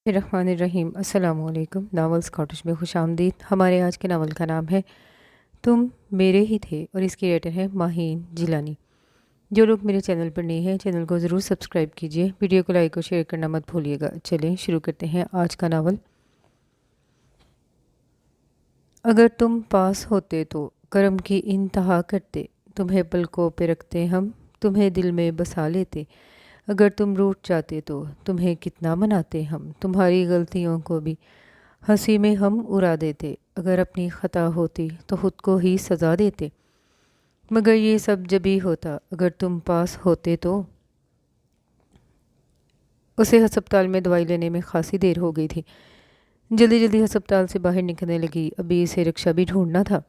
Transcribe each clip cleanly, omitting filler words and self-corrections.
الرحمن الرحیم السلام علیکم۔ ناولز کاٹیج میں خوش آمدید۔ ہمارے آج کے ناول کا نام ہے تم میرے ہی تھے اور اس کی رائٹر ہے ماہین جیلانی۔ جو لوگ میرے چینل پر نہیں ہیں چینل کو ضرور سبسکرائب کیجیے، ویڈیو کو لائک اور شیئر کرنا مت بھولیے گا۔ چلیں شروع کرتے ہیں آج کا ناول۔ اگر تم پاس ہوتے تو کرم کی انتہا کرتے، تمہیں پلکوں پہ رکھتے ہم، تمہیں دل میں بسا لیتے۔ اگر تم روٹھ جاتے تو تمہیں کتنا مناتے ہم، تمہاری غلطیوں کو بھی ہنسی میں ہم اڑا دیتے۔ اگر اپنی خطا ہوتی تو خود کو ہی سزا دیتے، مگر یہ سب جبھی ہوتا اگر تم پاس ہوتے تو۔ اسے ہسپتال میں دوائی لینے میں خاصی دیر ہو گئی تھی۔ جلدی جلدی ہسپتال سے باہر نکلنے لگی۔ ابھی اسے رکشہ بھی ڈھونڈنا تھا۔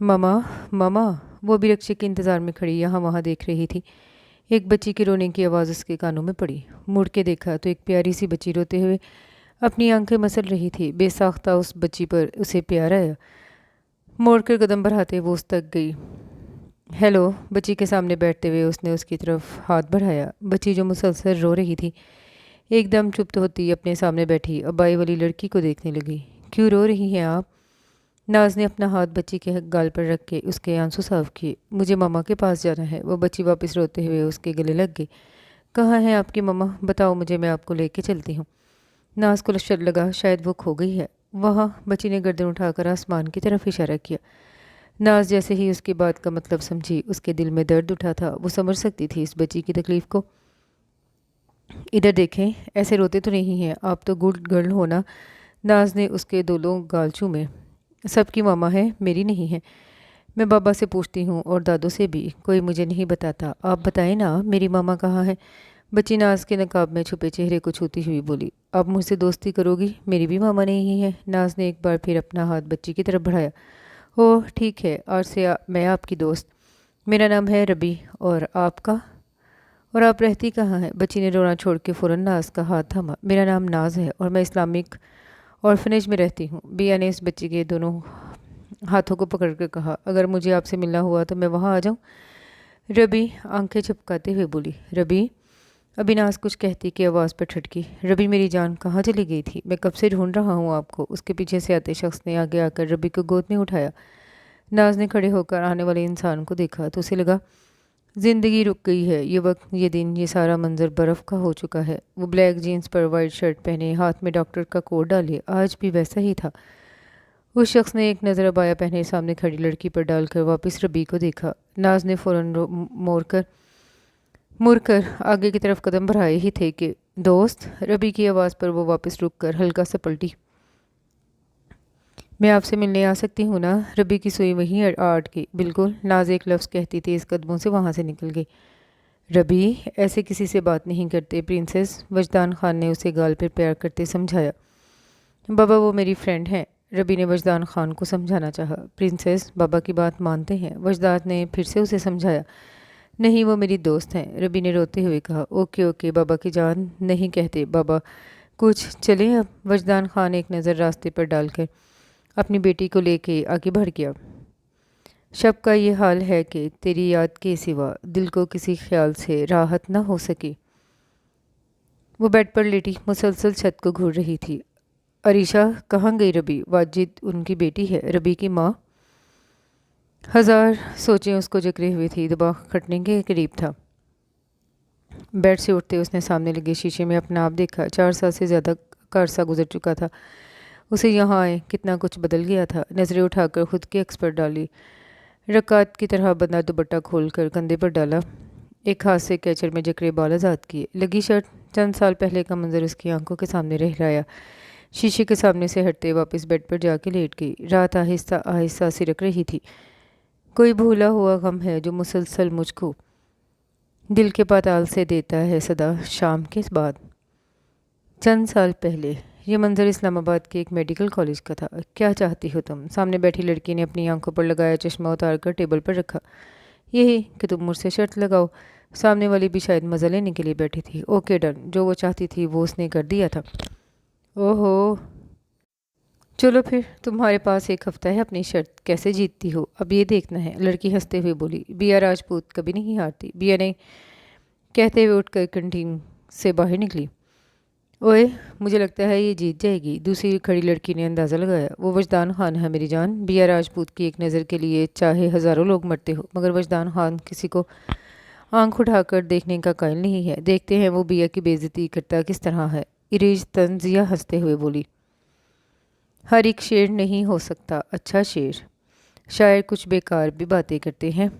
ماما ماما، وہ بھی رکشے کے انتظار میں کھڑی یہاں وہاں دیکھ رہی تھی۔ ایک بچی کے رونے کی آواز اس کے کانوں میں پڑی۔ مڑ کے دیکھا تو ایک پیاری سی بچی روتے ہوئے اپنی آنکھیں مسل رہی تھی۔ بے ساختہ اس بچی پر اسے پیار آیا۔ موڑ کر قدم بڑھاتے وہ اس تک گئی۔ ہیلو، بچی کے سامنے بیٹھتے ہوئے اس نے اس کی طرف ہاتھ بڑھایا۔ بچی جو مسلسل رو رہی تھی ایک دم چپ ہوتی اپنے سامنے بیٹھی ابائی والی لڑکی کو دیکھنے لگی۔ کیوں رو رہی ہیں آپ؟ ناز نے اپنا ہاتھ بچی کے گال پر رکھ کے اس کے آنسو صاف کیے۔ مجھے ماما کے پاس جانا ہے۔ وہ بچی واپس روتے ہوئے اس کے گلے لگ گئی۔ کہاں ہے آپ کی ماما؟ بتاؤ مجھے، میں آپ کو لے کے چلتی ہوں۔ ناز کو شک لگا شاید وہ کھو گئی ہے۔ وہاں، بچی نے گردن اٹھا کر آسمان کی طرف اشارہ کیا۔ ناز جیسے ہی اس کی بات کا مطلب سمجھی، اس کے دل میں درد اٹھا تھا۔ وہ سمجھ سکتی تھی اس بچی کی تکلیف کو۔ ادھر دیکھیں، ایسے روتے تو نہیں ہیں، آپ تو گڈ گرل ہونا۔ ناز نے اس کے دونوں گال چومے۔ سب کی ماما ہے، میری نہیں ہے۔ میں بابا سے پوچھتی ہوں اور دادوں سے بھی، کوئی مجھے نہیں بتاتا۔ آپ بتائیں نا میری ماما کہاں ہے؟ بچی ناز کے نقاب میں چھپے چہرے کو چھوتی ہوئی بولی۔ آپ مجھ سے دوستی کرو گی؟ میری بھی ماما نہیں ہے۔ ناز نے ایک بار پھر اپنا ہاتھ بچی کی طرف بڑھایا۔ اوہ ٹھیک ہے، آج سے میں آپ کی دوست۔ میرا نام ہے ربی، اور آپ کا؟ اور آپ رہتی کہاں ہیں؟ بچی نے رونا چھوڑ کے فوراً ناز کا ہاتھ تھاما۔ میرا نام ناز ہے اور میں اسلامک آرفنیج میں رہتی ہوں۔ بیا نے اس بچی کے دونوں ہاتھوں کو پکڑ کر کہا۔ اگر مجھے آپ سے ملنا ہوا تو میں وہاں آ جاؤں؟ ربی آنکھیں چپکاتے ہوئے بولی۔ ربی؟ ابھی ناز کچھ کہتی کہ آواز پر ٹھٹکی۔ ربی میری جان کہاں چلی گئی تھی؟ میں کب سے ڈھونڈ رہا ہوں آپ کو۔ اس کے پیچھے سے آتے شخص نے آگے آ کر ربی کو گود میں اٹھایا۔ ناز نے کھڑے ہو کر آنے والے انسان کو دیکھا تو اسے لگا زندگی رک گئی ہے۔ یہ وقت، یہ دن، یہ سارا منظر برف کا ہو چکا ہے۔ وہ بلیک جینز پر وائٹ شرٹ پہنے، ہاتھ میں ڈاکٹر کا کوٹ ڈالے، آج بھی ویسا ہی تھا۔ اس شخص نے ایک نظر ابایا پہنے سامنے کھڑی لڑکی پر ڈال کر واپس ربی کو دیکھا۔ ناز نے فوراً مڑ کر آگے کی طرف قدم بڑھائے ہی تھے کہ دوست، ربی کی آواز پر وہ واپس رک کر ہلکا سا پلٹی۔ میں آپ سے ملنے آ سکتی ہوں نا؟ ربی کی سوئی وہیں آٹ گئی۔ بالکل، ناز ایک لفظ کہتی تیز قدموں سے وہاں سے نکل گئی۔ ربی، ایسے کسی سے بات نہیں کرتے پرنسس، وجدان خان نے اسے گال پر پیار کرتے سمجھایا۔ بابا وہ میری فرینڈ ہیں، ربی نے وجدان خان کو سمجھانا چاہا۔ پرنسس، بابا کی بات مانتے ہیں، وجدان نے پھر سے اسے سمجھایا۔ نہیں، وہ میری دوست ہیں، ربی نے روتے ہوئے کہا۔ اوکے اوکے، بابا کی جان نہیں کہتے بابا۔ کچھ چلیں اب؟ وجدان خان ایک نظر راستے پر ڈال کر اپنی بیٹی کو لے کے آگے بڑھ گیا۔ شب کا یہ حال ہے کہ تیری یاد کے سوا دل کو کسی خیال سے راحت نہ ہو سکی۔ وہ بیڈ پر لیٹی مسلسل چھت کو گھور رہی تھی۔ عریشہ کہاں گئی ربی؟ واجد ان کی بیٹی ہے، ربی کی ماں۔ ہزار سوچیں اس کو جکڑے ہوئی تھی، دماغ پھٹنے کے قریب تھا۔ بیڈ سے اٹھتے اس نے سامنے لگے شیشے میں اپنا آپ دیکھا۔ 4 سال سے زیادہ کا عرصہ گزر چکا تھا اسے یہاں آئے، کتنا کچھ بدل گیا تھا۔ نظریں اٹھا کر خود کے عکس پر ڈالی، رکعت کی طرح بندہ دوپٹہ کھول کر کندھے پر ڈالا، ایک ہاتھ سے کیچر میں جکڑے بال آزاد کیے۔ لگی شرٹ، چند سال پہلے کا منظر اس کی آنکھوں کے سامنے رہرایا۔ شیشے کے سامنے سے ہٹتے واپس بیڈ پر جا کے لیٹ گئی۔ رات آہستہ آہستہ سرک رہی تھی۔ کوئی بھولا ہوا غم ہے جو مسلسل مجھ کو دل کے پاتال سے دیتا ہے صدا شام کے بعد۔ چند سال پہلے یہ منظر اسلام آباد کے ایک میڈیکل کالج کا تھا۔ کیا چاہتی ہو تم؟ سامنے بیٹھی لڑکی نے اپنی آنکھوں پر لگایا چشمہ اتار کر ٹیبل پر رکھا۔ یہی کہ تم مجھ سے شرط لگاؤ۔ سامنے والی بھی شاید مزہ لینے کے لیے بیٹھی تھی۔ اوکے ڈن، جو وہ چاہتی تھی وہ اس نے کر دیا تھا۔ اوہو، چلو پھر، تمہارے پاس ایک ہفتہ ہے اپنی شرط کیسے جیتتی ہو اب یہ دیکھنا ہے، لڑکی ہنستے ہوئے بولی۔ بیا راجپوت کبھی نہیں ہارتی، بیا نے کہتے ہوئے اٹھ کر کنٹین سے باہر نکلی۔ ओए, मुझे लगता है ये जीत जाएगी। दूसरी खड़ी लड़की ने अंदाज़ा लगाया। वो वजदान खान है मेरी जान। बिया राजपूत की एक नज़र के लिए चाहे हज़ारों लोग मरते हो, मगर वजदान खान किसी को आंख उठाकर देखने का कायल नहीं है। देखते हैं वो बिया की बेइज्जती करता किस तरह है। इरेज तंजिया हंसते हुए बोली, हर एक शेर नहीं हो सकता अच्छा शेर, शायर कुछ बेकार भी बातें करते हैं।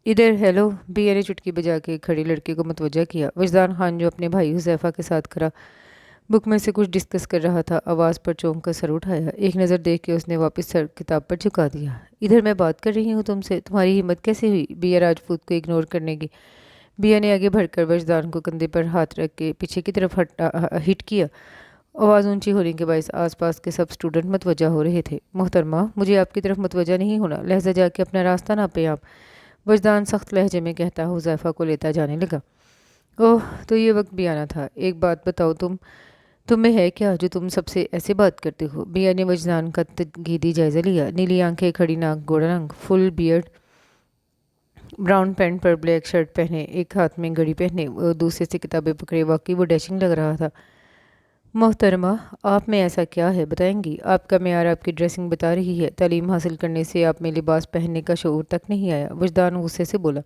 इधर हेलो, बिया ने चुटकी बजा के खड़े लड़के को मतवजा किया। वजदान खान जो अपने भाई हुजैफा के साथ खड़ा बुक में से कुछ डिस्कस कर रहा था, आवाज़ पर चौंक कर सर उठाया। एक नज़र देख के उसने वापस सर किताब पर झुका दिया। इधर मैं बात कर रही हूँ तुमसे, तुम्हारी हिम्मत कैसे हुई बिया राजपूत को इग्नोर करने की। बिया ने आगे बढ़कर वजदान को कंधे पर हाथ रख के पीछे की तरफ हिट किया। आवाज़ ऊंची होने के बायस आसपास के सब स्टूडेंट मतवजा हो रहे थे। मोहतरमा, मुझे आपकी तरफ मतवजा नहीं होना, लहजा जाके अपना रास्ता नापे आप, वजदान सख्त लहजे में कहता हुजैफा को लेता जाने लगा। ओह, तो ये वक्त भी आना था। एक बात बताओ, तुम्हें है क्या जो तुम सबसे ऐसे बात करते हो। बिया ने वजदान का तनकीदी जायजा लिया। नीली आंखें, खड़ी नाक, गोरा रंग, फुल बियर्ड, ब्राउन पैंट पर ब्लैक शर्ट पहने, एक हाथ में घड़ी पहने, वो दूसरे से किताबें पकड़े, वाकई वो डैशिंग लग रहा था। मोहतरमा, आप में ऐसा क्या है बताएंगी। आपका मेयार आपकी ड्रेसिंग बता रही है। तालीम हासिल करने से आप में लिबास पहनने का शऊर तक नहीं आया, वजदान गुस्से से बोला।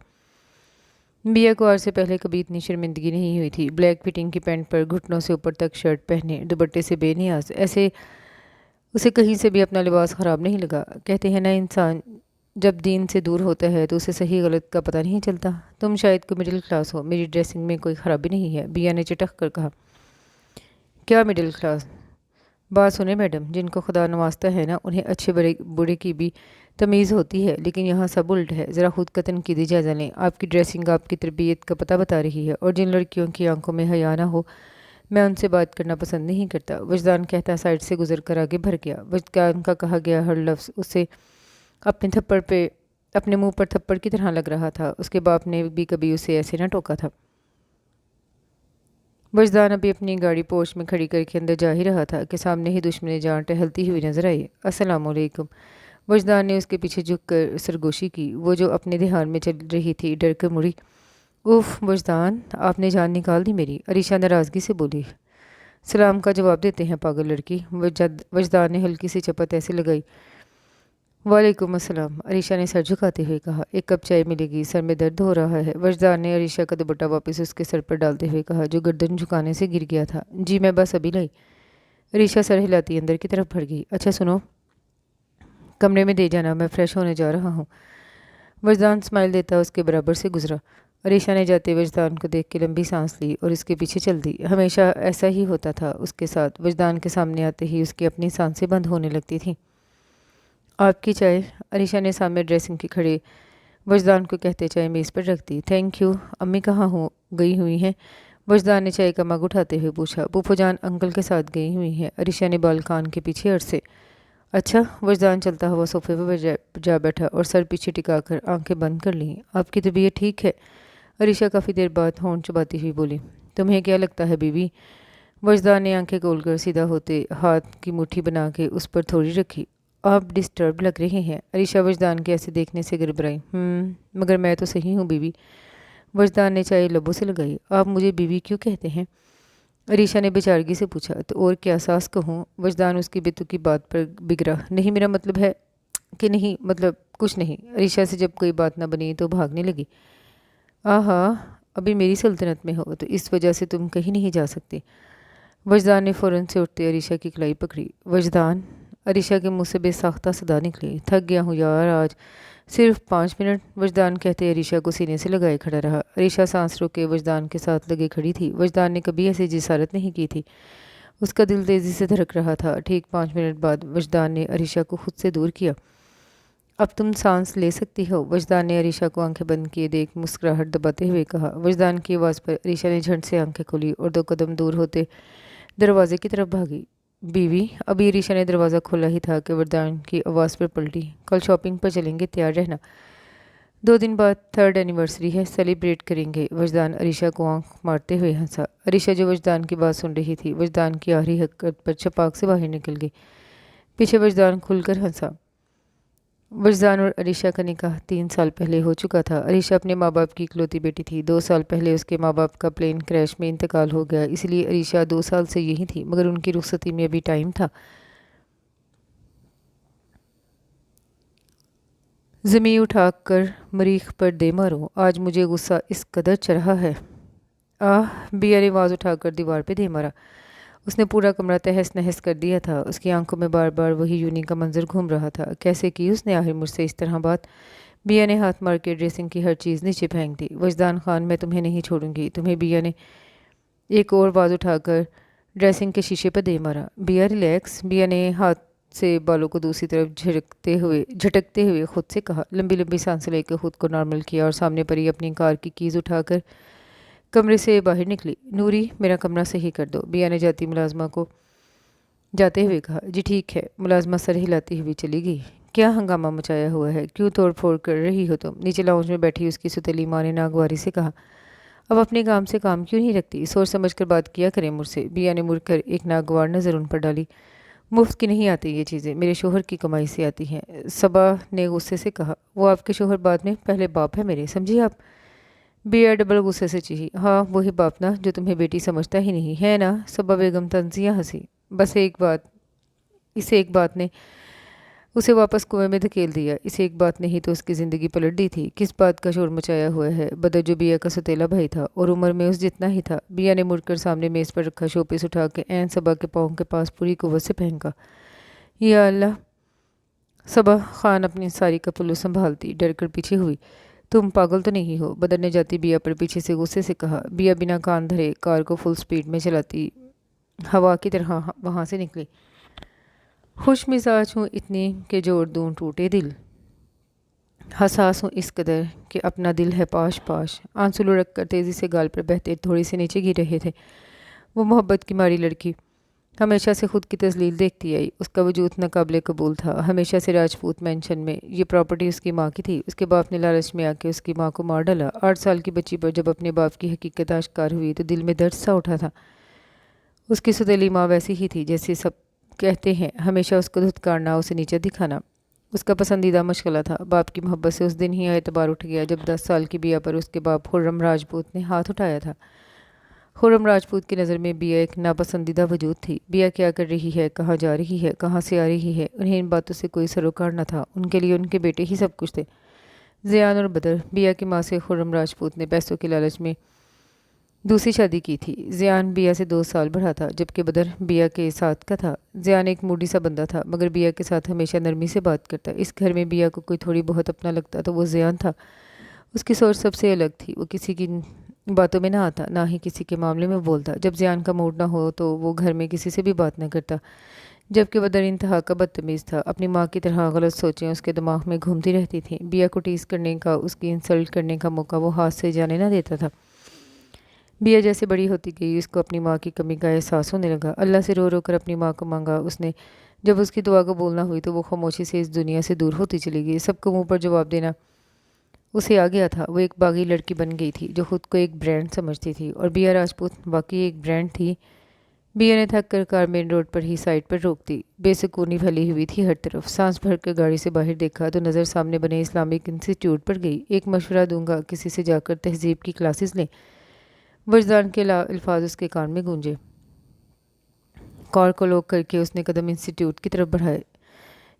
बिया को आज से पहले कभी इतनी शर्मिंदगी नहीं हुई थी। ब्लैक फिटिंग की पैंट पर घुटनों से ऊपर तक शर्ट पहने, दुपट्टे से बेनियाज, ऐसे उसे कहीं से भी अपना लिबास ख़राब नहीं लगा। कहते हैं ना, इंसान जब दीन से दूर होता है तो उसे सही गलत का पता नहीं चलता। तुम शायद कोई मिडिल क्लास हो, मेरी ड्रेसिंग में कोई ख़राबी नहीं है, बिया ने चटक कर कहा। क्या मिडिल क्लास? बात सुने मैडम, जिनको खुदा नवाजता है ना, उन्हें अच्छे बड़े बुरे की भी तमीज़ होती है, लेकिन यहाँ सब उल्ट है। ज़रा खुद का तनकीदी जायज़ा लें। आपकी ड्रेसिंग आपकी तरबियत का पता बता रही है, और जिन लड़कियों की आंखों में हया ना हो, मैं उनसे बात करना पसंद नहीं करता। वजदान कहता साइड से गुजर कर आगे भर गया। वजदान का कहा गया हर लफ्ज़ उसे अपने मुंह पर थप्पड़ की तरह लग रहा था। उसके बाप ने भी कभी उसे ऐसे ना टोका था। वजदान अभी अपनी गाड़ी पोर्च में खड़ी करके अंदर जा ही रहा था कि सामने ही दुश्मन जान टहलती हुई नजर आई। अस्सलाम वालेकुम। वजदान ने उसके पीछे झुक कर सरगोशी की। वो जो अपने ध्यान में चल रही थी डर कर मुड़ी। उफ वजदान, आपने जान निकाल दी मेरी, अरीशा नाराज़गी से बोली। सलाम का जवाब देते हैं पागल लड़की, वजदान ने हल्की सी चपत ऐसे लगाई। वालेकुम अस्सलाम, अरीशा ने सर झुकाते हुए कहा। एक कप चाय मिलेगी, सर में दर्द हो रहा है। वजदान ने अरीशा का दुपट्टा वापस उसके सर पर डालते हुए कहा, जो गर्दन झुकाने से गिर गया था। जी मैं बस अभी लाई। अरीशा सर हिलाती अंदर की तरफ बढ़ गई। अच्छा सुनो, कमरे में दे जाना, मैं फ्रेश होने जा रहा हूँ। वजदान स्माइल देता उसके बराबर से गुजरा। अरीशा ने जाते वजदान को देख के लंबी सांस ली और इसके पीछे चल दी। हमेशा ऐसा ही होता था उसके साथ। वजदान के सामने आते ही उसकी अपनी सांसें बंद होने लगती थीं। आपकी चाय, अरीशा ने सामने ड्रेसिंग के खड़े वजदान को कहते चाय मेज़ पर रख दी। Thank you. अम्मी कहाँ हो गई हुई हैं? वजदान ने चाय का मग उठाते हुए पूछा। फूफो जान अंकल के साथ गई हुई हैं। अरीशा ने बाल कान के पीछे अरसे। अच्छा। वजदान चलता हुआ सोफे पर जा बैठा और सर पीछे टिकाकर आंखें बंद कर लीं। आपकी तबीयत ठीक है? अरीशा काफ़ी देर बाद होंठ चबाती हुई बोली। तुम्हें क्या लगता है बीवी? वजदान ने आंखें खोलकर सीधा होते हाथ की मुट्ठी बना के उस पर थोड़ी रखी। आप डिस्टर्ब लग रहे हैं। अरीशा वजदान के ऐसे देखने से गिड़गिड़ाई। मगर मैं तो सही हूँ बीवी। वजदान ने चाय लबों से लगाई। आप मुझे बीवी क्यों कहते हैं? अरीशा ने बेचारगी से पूछा। तो और क्या सास कहूँ? वजदान उसकी बेतुकी बात पर बिगड़ा। नहीं, मेरा मतलब है कि नहीं, मतलब कुछ नहीं। अरीशा से जब कोई बात ना बनी तो भागने लगी। आहा, अभी मेरी सल्तनत में हो तो इस वजह से तुम कहीं नहीं जा सकते। वजदान ने फ़ौरन से उठते अरीशा की कलाई पकड़ी। वजदान, अरीशा के मुंह से बेसाख्ता सदा निकली। थक गया हूँ यार, आज सिर्फ 5 मिनट। वजदान कहते अरीशा को सीने से लगाए खड़ा रहा। अरीशा सांस रोके वजदान के साथ लगे खड़ी थी। वजदान ने कभी ऐसी जिसारत नहीं की थी। उसका दिल तेज़ी से धड़क रहा था। ठीक 5 मिनट बाद वजदान ने अरीशा को खुद से दूर किया। अब तुम सांस ले सकती हो, वजदान ने अरीशा को आंखें बंद किए देख मुस्कुराहट दबाते हुए कहा। वजदान की आवाज़ पर अरीशा ने झट से आंखें खोली और 2 कदम दूर होते दरवाजे की तरफ भागी। बीवी, अभी अरीशा ने दरवाज़ा खोला ही था कि वजदान की आवाज़ पर पलटी। कल शॉपिंग पर चलेंगे, तैयार रहना। 2 दिन बाद 3rd एनिवर्सरी है, सेलिब्रेट करेंगे। वजदान अरीशा को आंख मारते हुए हंसा। अरीशा जो वजदान की बात सुन रही थी, वजदान की आखिरी हरकत पर छपाक से बाहर निकल गई। पीछे वजदान खुलकर हंसा। वजदान और अरीशा का निकाह 3 साल पहले हो चुका था। अरीशा अपने माँ बाप की इकलौती बेटी थी। 2 साल पहले उसके माँ बाप का प्लेन क्रैश में इंतकाल हो गया, इसलिए अरीशा 2 साल से यहीं थी, मगर उनकी रुखसती में अभी टाइम था। ज़मीं उठाकर मरीख पर दे मारो, आज मुझे गुस्सा इस कदर चढ़ा है। बिया ने आवाज़ उठाकर दीवार पे दे मारा। उसने पूरा कमरा तहस नहस कर दिया था। उसकी आंखों में बार बार वही यूनी का मंजर घूम रहा था। कैसे की उसने आखिर मुझसे इस तरह बात? बिया ने हाथ मार के ड्रेसिंग की हर चीज़ नीचे फेंक दी। वजदान खान, मैं तुम्हें नहीं छोड़ूंगी तुम्हें। बिया ने एक और आवाज़ उठाकर ड्रेसिंग के शीशे पर दे मारा। बिया रिलैक्स। बिया ने हाथ से बालों को दूसरी तरफ झटकते हुए खुद से कहा। लंबी लंबी सांसें लेकर खुद को नॉर्मल किया और सामने पड़ी अपनी कार की कीज़ उठाकर कमरे से बाहर निकली। नूरी, मेरा कमरा सही कर दो, बिया ने जाते हुए कहा। जी ठीक है। मुलाजमा सर हिलाती हुई चली गई। क्या हंगामा मचाया हुआ है, क्यों तोड़ फोड़ कर रही हो तुम? नीचे लाउंज में बैठी उसकी सुतीली माँ ने नागवारी से कहा। अब अपने काम से काम क्यों नहीं रखती? सोच समझ कर बात किया करें मुझसे। बिया ने मुड़कर एक नागवार नज़र उन पर डाली। मुफ्त की नहीं आती ये चीज़ें, मेरे शोहर की कमाई से आती हैं, सबा ने गुस्से से कहा। वो आपके शोहर बाद में, पहले बाप है मेरे, समझिए आप। बिया डबल गुस्से से चिढ़ी। हाँ वही बाप ना, जो तुम्हें बेटी समझता ही नहीं है ना। सबा बेगम तंजिया हंसी। बस इसे एक बात ने उसे वापस कुएं में धकेल दिया। इसे एक बात ने ही तो उसकी ज़िंदगी पलट दी थी। किस बात का शोर मचाया हुआ है? बदर जो बिया का सौतेला भाई था और उम्र में उस जितना ही था। बिया ने मुड़कर सामने मेज़ पर रखा शोपीस उठा के ऐन सबा के पाँव के पास पूरी कुव्वत से फेंका। या अल्लाह! सबा खान अपनी सारी का पल्लू संभालती डर कर पीछे हुई। तुम पागल तो नहीं हो? बदर ने जाती बिया पर पीछे से गुस्से से कहा। बिया बिना कान धरे कार को फुल स्पीड में चलाती हवा की तरह वहाँ से निकली। खुश मिजाज हूँ इतनी कि जोड़ दूँ टूटे दिल, हसास हूँ इस कदर कि अपना दिल है पाश पाश। आंसू लुढ़क कर तेज़ी से गाल पर बहते थोड़ी से नीचे गिर रहे थे। वो मोहब्बत की मारी लड़की हमेशा से खुद की तस्लील देखती आई। उसका वजूद नाकाबिले कबूल था। हमेशा से राजपूत मेंशन में ये प्रॉपर्टी उसकी माँ की थी। उसके बाप ने लालच में आके उसकी माँ को मार डाला। 8 साल की बच्ची पर जब अपने बाप की हकीकत आश्कार हुई तो दिल में दर्द सा उठा था। उसकी सौतेली माँ वैसी ही थी जैसे सब कहते हैं, हमेशा उसको धुतकारना, उसे नीचे दिखाना उसका पसंदीदा मशगला था। बाप की मोहब्बत से उस दिन ही एतबार उठ गया जब 10 साल की बिया पर उसके बाप खुर्रम राजपूत ने हाथ उठाया था। खुर्रम राजपूत की नज़र में बिया एक नापसंदीदा वजूद थी। बिया क्या कर रही है, कहाँ जा रही है, कहाँ से आ रही है, उन्हें इन बातों से कोई सरोकार न था। उनके लिए उनके बेटे ही सब कुछ थे। ज़ियान और बदर। बिया की माँ से खुर्रम राजपूत ने पैसों के लालच में दूसरी शादी की थी। ज़ियान बिया से 2 साल बड़ा था जबकि बदर बिया के साथ का था। ज़ियान एक मूडी सा बंदा था मगर बिया के साथ हमेशा नरमी से बात करता। इस घर में बिया को कोई थोड़ी बहुत अपना लगता तो वो ज़ियान था। उसकी सोच सबसे अलग थी। वो किसी की बातों में ना आता, ना ही किसी के मामले में बोलता। जब ज़ियान का मूड ना हो तो वो घर में किसी से भी बात न करता। जबकि बदर इंतहा का बदतमीज़ था। अपनी माँ की तरह गलत सोचें उसके दिमाग में घूमती रहती थीं। बिया को टीज़ करने का, उसकी इंसल्ट करने का मौका वो हाथ से जाने ना देता था। बिया जैसे बड़ी होती गई उसको अपनी माँ की कमी का एहसास होने लगा। अल्लाह से रो रो कर अपनी माँ को मांगा उसने। जब उसकी दुआ कबूल ना हुई तो वो खामोशी से इस दुनिया से दूर होती चली गई। सबको मुंह पर जवाब देना उसे आ गया था। वो एक बागी लड़की बन गई थी जो खुद को एक ब्रांड समझती थी और बिया राजपूत वाकई एक ब्रांड थी। बिया ने थक कर कार मेन रोड पर ही साइड पर रोक दी। बेसुकूनी फैली हुई थी हर तरफ। सांस भर कर गाड़ी से बाहर देखा तो नज़र सामने बने इस्लामिक इंस्टीट्यूट पर गई। एक मशवरा दूंगा, किसी से जाकर तहजीब की क्लासेस लें। वजदान के अल्फाज उसके कान में गूंजे। कार को लॉक करके उसने कदम इंस्टीट्यूट की तरफ बढ़ाए।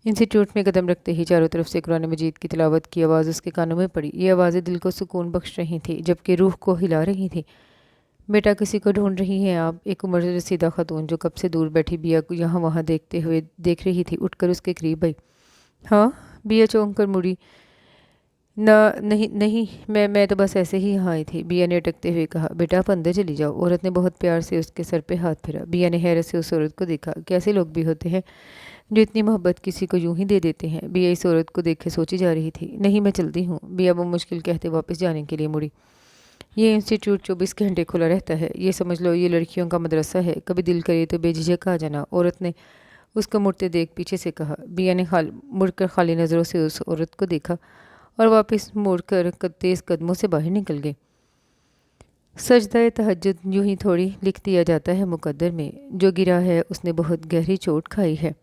इंस्टीट्यूट में कदम रखते ही चारों तरफ से कुरान मजीद की तिलावत की आवाज़ उसके कानों में पड़ी। ये आवाज़ें दिल को सुकून बख्श रही थी जबकि रूह को हिला रही थी। बेटा, किसी को ढूंढ रही हैं आप? एक उम्र रसीदा खातून जो कब से दूर बैठी बिया को यहाँ वहाँ देख रही थी उठकर उसके करीब आई। हाँ, बिया चौंक कर मुड़ी। ना नहीं नहीं, मैं तो बस ऐसे ही यहाँ आई थी, बिया ने अटकते हुए कहा। बेटा आप अंदर चली जाओ। औरत ने बहुत प्यार से उसके सर पे हाथ फेरा। बिया ने हैरत से उस औरत को देखा। कैसे लोग भी होते हैं जो इतनी मोहब्बत किसी को यूं ही दे देते हैं। बिया इस औरत को देखे सोची जा रही थी। नहीं, मैं चलती हूँ, बिया वो मुश्किल कहते वापस जाने के लिए मुड़ी। ये इंस्टीट्यूट 24 घंटे खुला रहता है, ये समझ लो ये लड़कियों का मदरसा है, कभी दिल करे तो बेझिझक आ जाना। औरत ने उसको मुड़ते देख पीछे से कहा। बिया ने मुड़कर खाली नज़रों से उस औरत को देखा और वापस मुड़कर तेज़ कदमों से बाहर निकल गए। सजदा तहज्जुद यूं ही थोड़ी लिख दिया जाता है मुकद्दर में। जो गिरा है उसने बहुत गहरी चोट खाई है।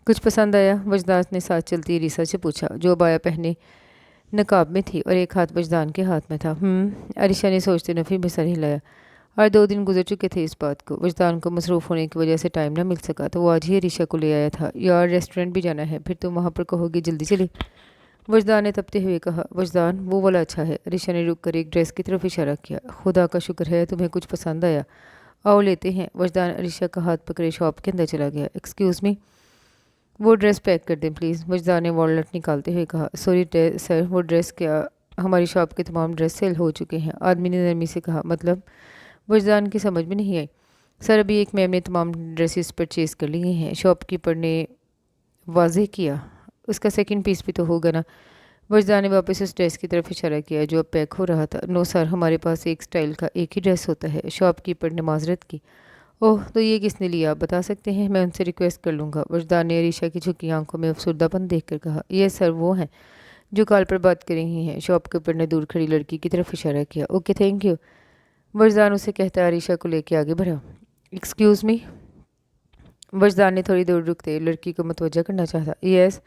कुछ पसंद आया? वजदान ने साथ चलती अरीसा से पूछा, जो अबाया पहने नकाब में थी और एक हाथ वजदान के हाथ में था। अरीशा ने सोचते नफी में सर हिलाया। और 2 दिन गुजर चुके थे इस बात को। वजदान को मसरूफ़ होने की वजह से टाइम ना मिल सका तो वो आज ही अरीशा को ले आया था। यार रेस्टोरेंट भी जाना है, फिर तुम वहाँ पर कहोगे जल्दी चले। वजदान ने तपते हुए कहा। वजदान, वो वाला अच्छा है। अरीशा ने रुक कर एक ड्रेस की तरफ इशारा किया। खुदा का शुक्र है तुम्हें कुछ पसंद आया। आओ लेते हैं। वजदान अरीशा का हाथ पकड़े शॉप के अंदर चला गया। एक्सक्यूज़ मी, वो ड्रेस पैक कर दें प्लीज़। वजदान ने वॉलेट निकालते हुए कहा। सॉरी सर, वो ड्रेस क्या? हमारी शॉप के तमाम ड्रेस सेल हो चुके हैं। आदमी ने नरमी से कहा। मतलब? वजदान की समझ में नहीं आई। सर, अभी एक मैम ने तमाम ड्रेसेस परचेज़ कर लिए हैं। शॉपकीपर ने वाज़ेह किया। उसका सेकंड पीस भी तो होगा ना। वजदान ने वापस उस ड्रेस की तरफ इशारा किया जो अब पैक हो रहा था। नो सर, हमारे पास एक स्टाइल का एक ही ड्रेस होता है। शॉपकीपर ने माजरत की। ओह, तो ये किसने लिया आप बता सकते हैं? मैं उनसे रिक्वेस्ट कर लूँगा। वजदान ने अरीशा की झुकी आंखों में अफसरदापन देख कर कहा। ये सर वो हैं जो कॉल पर बात कर रही हैं। शॉपकीपर ने दूर खड़ी लड़की की तरफ इशारा किया। Okay thank you. वजदान उसे कहता अरीशा को लेके आगे बढ़ा। Excuse me. वजदान ने थोड़ी दूर रुकते लड़की को मतवजा करना चाहा। यस।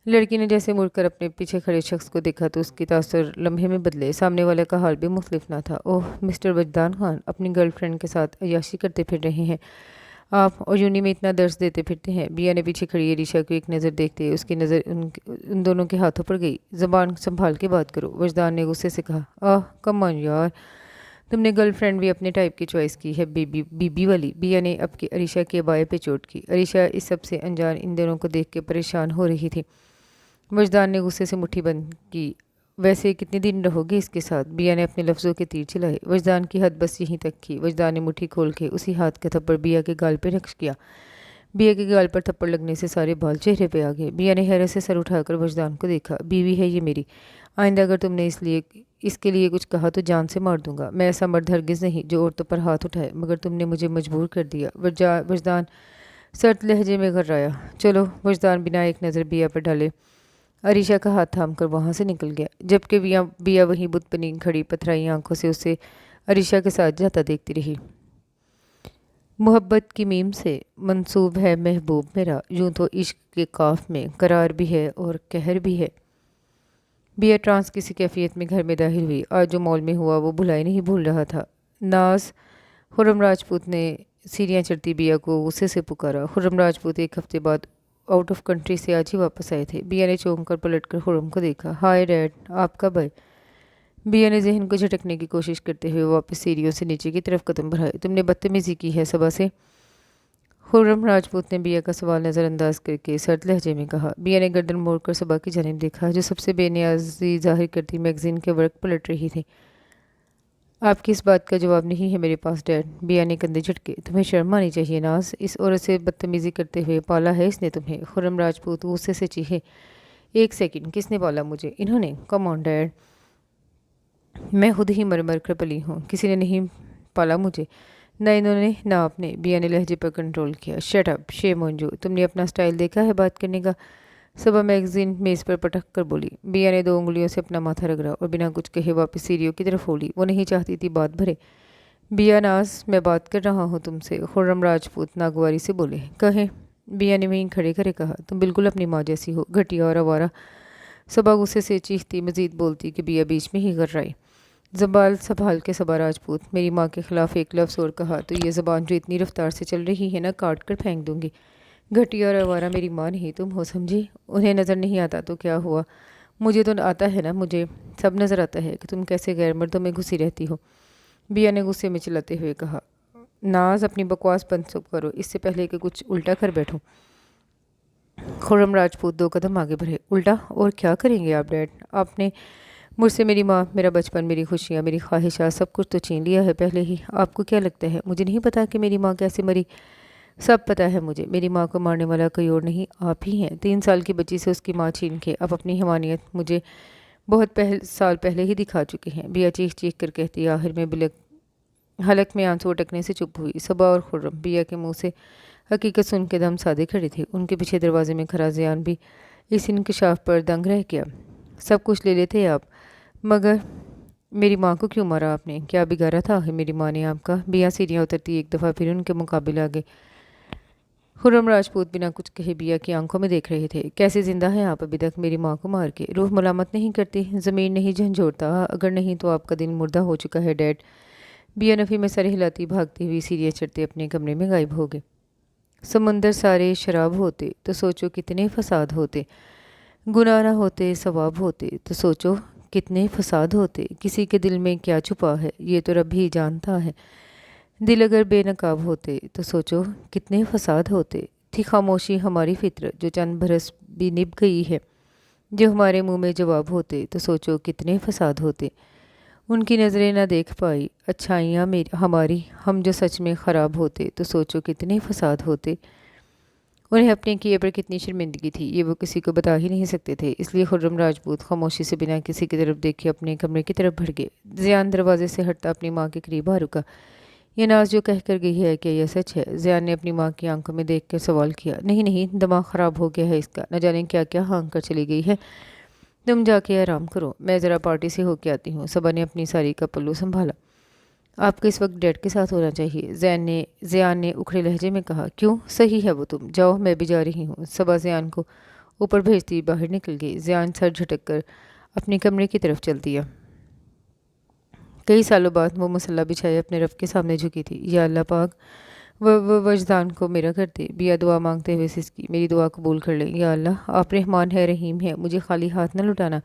लड़की ने जैसे मुड़कर अपने पीछे खड़े शख्स को देखा तो उसकी तासुर लम्हे में बदले। सामने वाले का हाल भी मुख्तलिफ ना था। ओह, मिस्टर वजदान खान अपनी गर्लफ्रेंड के साथ अय्याशी करते फिर रहे हैं आप, और यूनी में इतना दर्ज देते फिरते हैं। बिया ने पीछे खड़ी अरीशा को एक नज़र देखते उसकी नज़र उन दोनों के हाथों पर गई। ज़बान संभाल के बात करो। वजदान ने गुस्से से कहा। आह कम ऑन यार, तुमने गर्लफ्रेंड भी अपने टाइप की चॉइस की है, बीबी बीबी वाली। बिया ने अब की अरीशा के बाएं पे चोट की। अरीशा इस सब से अनजान इन दोनों को देख के परेशान हो रही थी। वजदान ने गुस्से से मुट्ठी बंद की। वैसे कितने दिन रहोगे इसके साथ? बिया ने अपने लफ्ज़ों के तीर चलाए। वजदान की हद बस यहीं तक थी। वजदान ने मुट्ठी खोल के उसी हाथ का थप्पड़ बिया के गाल पे रक्श किया। बिया के गाल पर थप्पड़ लगने से सारे बाल चेहरे पे आ गए। बिया ने हैरत से सर उठाकर वजदान को देखा। बीवी है ये मेरी। आइंदा अगर तुमने इसके लिए कुछ कहा तो जान से मार दूंगा। मैं ऐसा मर्द हरगिज़ नहीं जो औरतों पर हाथ उठाए, मगर तुमने मुझे मजबूर कर दिया। वजदान सर्द लहजे में घर्राया। चलो। वजदान बिना एक नज़र बिया पर डाले अरीशा का हाथ थाम कर वहाँ से निकल गया, जबकि बिया वहीं बुत बनी खड़ी पथराई आंखों से उसे अरीशा के साथ जाता देखती रही। मोहब्बत की मीम से मंसूब है महबूब मेरा, यूं तो इश्क के काफ में करार भी है और कहर भी है। बिया ट्रांस किसी कैफियत में घर में दाखिल हुई। आज जो मॉल में हुआ वो भुलाई नहीं भूल रहा था। नाज। खुर्रम राजपूत ने सीढ़ियाँ चढ़ती बिया को गुस्से से पुकारा। खुर्रम राजपूत एक हफ्ते बाद आउट ऑफ कंट्री से आज ही वापस आए थे। बिया ने चौंक कर पलट कर खुर्रम को देखा। हाय डैड, आप कब आए? बिया ने जहन को झटकने की कोशिश करते हुए वापस सीढ़ियों से नीचे की तरफ कदम बढ़ाए। तुमने बदतमीजी की है सबा से? खुर्रम राजपूत ने बिया का सवाल नज़रअंदाज करके सर्द लहजे में कहा। बिया ने गर्दन मोड़कर सबा की जानिब देखा जो सबसे बेनियाजी जाहिर करती मैगजीन के वर्क पलट रही थी। आपकी इस बात का जवाब नहीं है मेरे पास डैड। बिया ने कंधे झटके। तुम्हें शर्म आनी चाहिए नाज, इस औरत से बदतमीजी करते हुए पाला है इसने तुम्हें। खुर्रम राजपूत गुस्से से चीखे। एक सेकंड, किसने पाला मुझे? इन्होंने। कम ऑन डैड, मैं खुद ही मर मर कर पली हूँ, किसी ने नहीं पाला मुझे। न इन्होंने ना आपने। बिया ने लहजे पर कंट्रोल किया। Shut up, shame on you. तुमने अपना स्टाइल देखा है बात करने का? सबा मैगजीन मेज़ पर पटक कर बोली। बिया ने 2 उंगलियों से अपना माथा रगड़ा और बिना कुछ कहे वापस सीढ़ियों की तरफ होली। वो नहीं चाहती थी बात भरे। बिया नाज, मैं बात कर रहा हूँ तुमसे। खुर्रम राजपूत नागवारी से बोले। कहें। बिया ने वहीं खड़े खड़े कहा। तुम बिल्कुल अपनी माँ जैसी हो, घटिया और आवारा। सबा गुस्से से चीखती मजीद बोलती कि बिया बीच में ही गर्राई। ज़बान संभाल के सबा राजपूत, मेरी माँ के खिलाफ एक लफ्ज़ और कहा तो ये ज़बान जो इतनी रफ्तार से चल रही है ना, काट कर फेंक दूंगी। घटिया और आवारा मेरी माँ नहीं तुम हो, समझी? उन्हें नज़र नहीं आता तो क्या हुआ, मुझे तो आता है ना, मुझे सब नज़र आता है कि तुम कैसे गैर मर्दों में घुसी रहती हो। बिया ने गुस्से में चिल्लाते हुए कहा। नाज, अपनी बकवास बंद सब करो, इससे पहले कि कुछ उल्टा कर बैठूं। खुर्रम राजपूत 2 कदम आगे बढ़े। उल्टा? और क्या करेंगे आप डैड? आपने मुझसे मेरी माँ, मेरा बचपन, मेरी खुशियाँ, मेरी ख्वाहिशात सब कुछ तो छीन लिया है पहले ही। आपको क्या लगता है मुझे नहीं पता कि मेरी माँ कैसे मरी? सब पता है मुझे। मेरी माँ को मारने वाला कोई और नहीं, आप ही हैं। 3 साल की बच्ची से उसकी माँ छीन के अब अपनी हमानियत मुझे बहुत साल पहले ही दिखा चुके हैं। बिया चीख चीख कर कहती। आखिर में हलक में आंसू अटकने से चुप हुई। सबा और खुर्रम बिया के मुंह से हकीकत सुन के दम साधे खड़े थे। उनके पीछे दरवाजे में खड़ा ज़ियान भी इस इंकशाफ पर दंग रह गया। सब कुछ ले लेते आप, मगर मेरी माँ को क्यों मारा आपने? क्या बिगाड़ा था आखिर मेरी माँ ने आपका? बिया सीढ़ियाँ उतरती एक दफ़ा फिर उनके मुकाबले आ गए। खुर्रम राजपूत बिना कुछ कहे बिया की आंखों में देख रहे थे। कैसे जिंदा हैं आप अभी तक मेरी माँ को मार के? रूह मलामत नहीं करती, ज़मीन नहीं झंझोड़ता? अगर नहीं तो आपका दिन मुर्दा हो चुका है डैड। बिया नफ़ी में सर हिलाती भागती हुई सीढ़ियाँ चढ़ते अपने कमरे में गायब हो गए। समुंदर सारे शराब होते तो सोचो कितने फसाद होते, गुनाह ना होते सवाब होते तो सोचो कितने फसाद होते। किसी के दिल में क्या छुपा है ये तो रब ही जानता है। दिल अगर बेनकाब होते तो सोचो कितने फसाद होते। थी खामोशी हमारी फितरत जो चंद बरस भी निभ गई है। जो हमारे मुंह में जवाब होते तो सोचो कितने फसाद होते। उनकी नज़रें ना देख पाई अच्छाइयाँ मेरी हमारी, हम जो सच में ख़राब होते तो सोचो कितने फसाद होते। उन्हें अपने किए पर कितनी शर्मिंदगी थी ये वो किसी को बता ही नहीं सकते थे। इसलिए खुर्रम राजपूत खामोशी से बिना किसी की तरफ देखे अपने कमरे की तरफ बढ़ गए। ज़ियान दरवाजे से हटता अपनी माँ के करीब आ रुका। ये नाज जो कह कर गई है क्या यह सच है? ज़ियान ने अपनी माँ की आंखों में देख कर सवाल किया। नहीं नहीं, दिमाग ख़राब हो गया है इसका, न जाने क्या क्या हाँक कर चली गई है। तुम जाके आराम करो, मैं ज़रा पार्टी से होके आती हूँ। सबा ने अपनी साड़ी का पल्लू संभाला। आपको इस वक्त डैड के साथ होना चाहिए, ज़ियान ने उखड़े लहजे में कहा। क्यों? सही है वो, तुम जाओ मैं भी जा रही हूँ। सबा ज़ियान को ऊपर भेजती बाहर निकल गई। ज़ियान सर झटक कर अपने कमरे की तरफ चल दिया। कई सालों बाद वो मसल्ला बिछाए अपने रब के सामने झुकी थी। या अल्लाह पाक वो वजदान को मेरा कर दे। बिया दुआ मांगते हुए सिसकी। मेरी दुआ कबूल कर ले या अल्लाह, आप रहमान है रहीम है, मुझे खाली हाथ न लुटाना।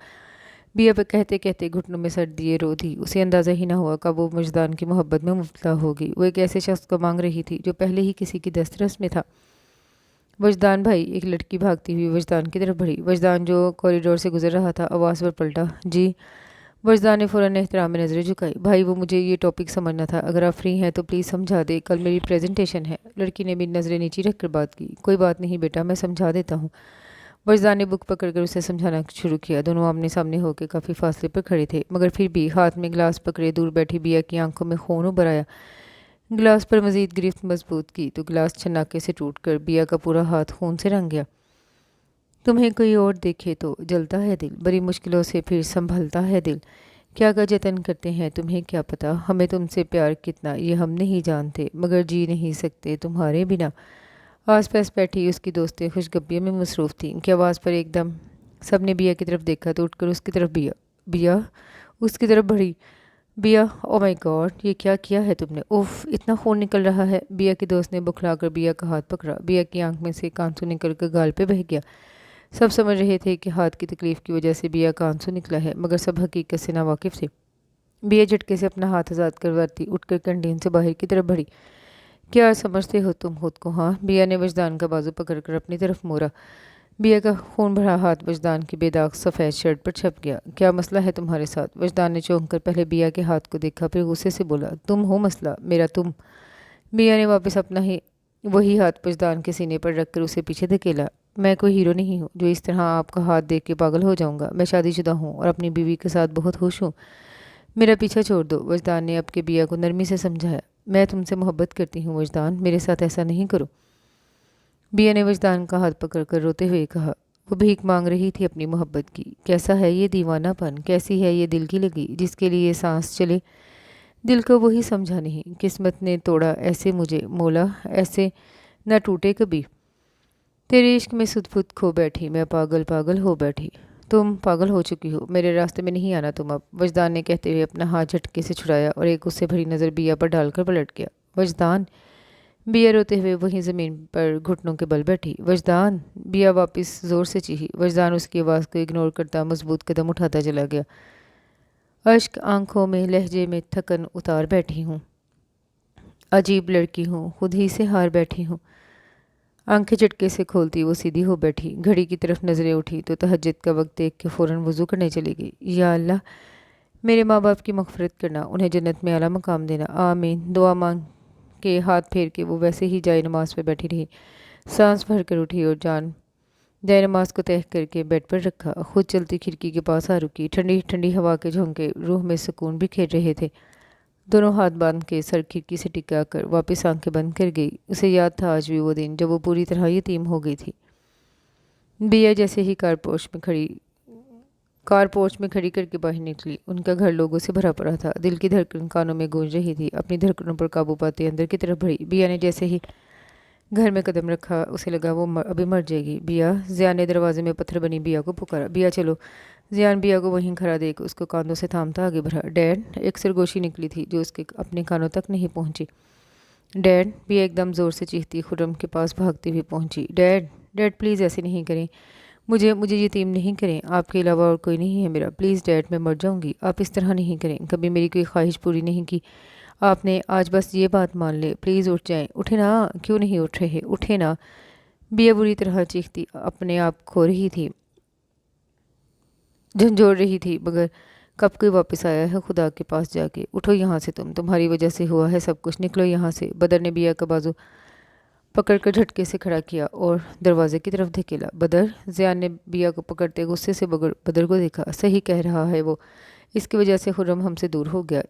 बिया पे कहते कहते घुटनों में सर दिए रो दी। उसे अंदाज़ा ही ना हुआ कब वो वजदान की मोहब्बत में मुब्तला होगी। वो एक ऐसे शख्स को मांग रही थी जो पहले ही किसी की दस्तरस में था। वजदान भाई, एक लड़की भागती हुई वजदान की तरफ बढ़ी। वजदान जो कॉरिडोर से गुजर रहा था आवाज़ पर पलटा। जी। वजदान ने फ़ौरन एहतराम में नज़रें झुकाई। भाई वो मुझे ये टॉपिक समझना था, अगर आप फ्री हैं तो प्लीज़ समझा दे, कल मेरी प्रेजेंटेशन है। लड़की ने भी नज़रें नीची रख कर बात की। कोई बात नहीं बेटा, मैं समझा देता हूँ। वजदान ने बुक पकड़कर उसे समझाना शुरू किया। दोनों आमने सामने होकर काफ़ी फासले पर खड़े थे, मगर फिर भी हाथ में गिलास पकड़े दूर बैठी बिया की आंखों में खून उभर आया। गिलास पर मज़ीद गिरफ्त मजबूत की तो गिलास छन्नाके से टूट कर बिया का पूरा हाथ खून से रंग गया। तुम्हें कोई और देखे तो जलता है दिल, बड़ी मुश्किलों से फिर संभलता है दिल। क्या का जतन करते हैं तुम्हें क्या पता, हमें तुमसे प्यार कितना ये हम नहीं जानते, मगर जी नहीं सकते तुम्हारे बिना। आस पास बैठी उसकी दोस्तें खुशगपियों में मसरूफ़ थीं कि आवाज़ पर एकदम सब ने बिया की तरफ देखा तो उठकर उसकी तरफ बिया उसकी तरफ बढ़ी। बिया, ओ माय गॉड, ये क्या किया है तुमने? उफ, इतना खून निकल रहा है। बिया की दोस्त ने बुखलाकर बिया का हाथ पकड़ा। बिया की आंख में से एक आंसू निकल कर गाल पे बह गया। सब समझ रहे थे कि हाथ की तकलीफ की वजह से बिया का आंसू निकला है, मगर सब हकीकत से नावाकिफ थे। बिया झटके से अपना हाथ आज़ाद करवाती उठकर कैंटीन से बाहर की तरफ बढ़ी। क्या समझते हो तुम खुद को? हाँ। बिया ने वजदान का बाजू पकड़कर अपनी तरफ मोड़ा। बिया का खून भरा हाथ वजदान की बेदाग सफ़ेद शर्ट पर छप गया। क्या मसला है तुम्हारे साथ? वजदान ने चौंक कर पहले बिया के हाथ को देखा, फिर गुस्से से बोला। तुम हो मसला, मेरा तुम। बिया ने वापस अपना ही वही हाथ वजदान के सीने पर रखकर उसे पीछे धकेला। मैं कोई हीरो नहीं हूँ जो इस तरह आपका हाथ देख के पागल हो जाऊंगा। मैं शादीशुदा हूँ और अपनी बीवी के साथ बहुत खुश हूँ। मेरा पीछा छोड़ दो। वजदान ने अब के बिया को नरमी से समझाया। मैं तुमसे मोहब्बत करती हूँ वजदान, मेरे साथ ऐसा नहीं करो। बिया ने वजदान का हाथ पकड़कर रोते हुए कहा। वो भीख मांग रही थी अपनी मोहब्बत की। कैसा है ये दीवानापन, कैसी है ये दिल की लगी जिसके लिए सांस चले। दिल को वही समझा नहीं, किस्मत ने तोड़ा ऐसे मुझे मोला, ऐसे न टूटे कभी। तेरे इश्क में सुध-बुध खो बैठी, मैं पागल पागल हो बैठी। तुम पागल हो चुकी हो, मेरे रास्ते में नहीं आना तुम अब। वजदान ने कहते हुए अपना हाथ झटके से छुड़ाया और एक गुस्से भरी नज़र बिया पर डालकर पलट गया। वजदान। बिया रोते हुए वहीं ज़मीन पर घुटनों के बल बैठी। वजदान। बिया वापस ज़ोर से चीखी। वजदान उसकी आवाज़ को इग्नोर करता मजबूत कदम उठाता चला गया। अश्क आंखों में, लहजे में थकन उतार बैठी हूँ। अजीब लड़की हूँ, खुद ही से हार बैठी हूँ। आंखें झटके से खोलती वो सीधी हो बैठी। घड़ी की तरफ नज़रें उठी तो तहज्जुद का वक्त देख के फ़ौरन वज़ू करने चली गई। या अल्लाह, मेरे माँ बाप की मग़फ़िरत करना, उन्हें जन्नत में आला मकाम देना, आमीन। दुआ मांग के हाथ फेर के वो वैसे ही जाए नमाज पर बैठी रही। सांस भर कर उठी और जाए नमाज को तह करके बेड पर रखा। खुद चलती खिड़की के पास आ रुकी। ठंडी ठंडी हवा के झोंके रूह में सुकून बिखेर रहे थे। दोनों हाथ बांध के सर खिड़की से टिका कर वापस आंखें बंद कर गई। उसे याद था आज भी वो दिन जब वो पूरी तरह यतीम हो गई थी। बिया जैसे ही कार पोर्च में खड़ी करके बाहर निकली, उनका घर लोगों से भरा पड़ा था। दिल की धड़कन कानों में गूंज रही थी। अपनी धड़कनों पर काबू पाते अंदर की तरफ बढ़ी। बिया ने जैसे ही घर में कदम रखा, उसे लगा वो अभी मर जाएगी। बिया, ज़ियान ने दरवाजे में पत्थर बनी बिया को पुकारा। बिया चलो। ज़ियान बिया को वहीं खड़ा देख उसको कांधों से थामता आगे बढ़ा। डैड, एक सरगोशी निकली थी जो उसके अपने कानों तक नहीं पहुंची। डैड, बिया एकदम ज़ोर से चीखती खुर्रम के पास भागती हुई पहुंची। डैड, डैड प्लीज़ ऐसे नहीं करें, मुझे मुझे यतीम नहीं करें, आपके अलावा और कोई नहीं है मेरा, प्लीज़ डैड मैं मर जाऊंगी, आप इस तरह नहीं करें, कभी मेरी कोई ख्वाहिश पूरी नहीं की आपने, आज बस ये बात मान ले, प्लीज़ उठ जाएं, उठे ना, क्यों नहीं उठ रहे, उठे ना। बिया बुरी तरह चीखती अपने आप खो रही थी, झंझोड़ रही थी, मगर कब कोई वापस आया है खुदा के पास जाके। उठो यहाँ से, तुम्हारी वजह से हुआ है सब कुछ, निकलो यहाँ से। बदर ने बिया का बाजू पकड़कर झटके से खड़ा किया और दरवाजे की तरफ धकेला। बदर, ज़ियान ने बिया को पकड़ते गुस्से से बदर को देखा। सही कह रहा है वो, इसकी वजह से खुर्रम हमसे दूर हो गया,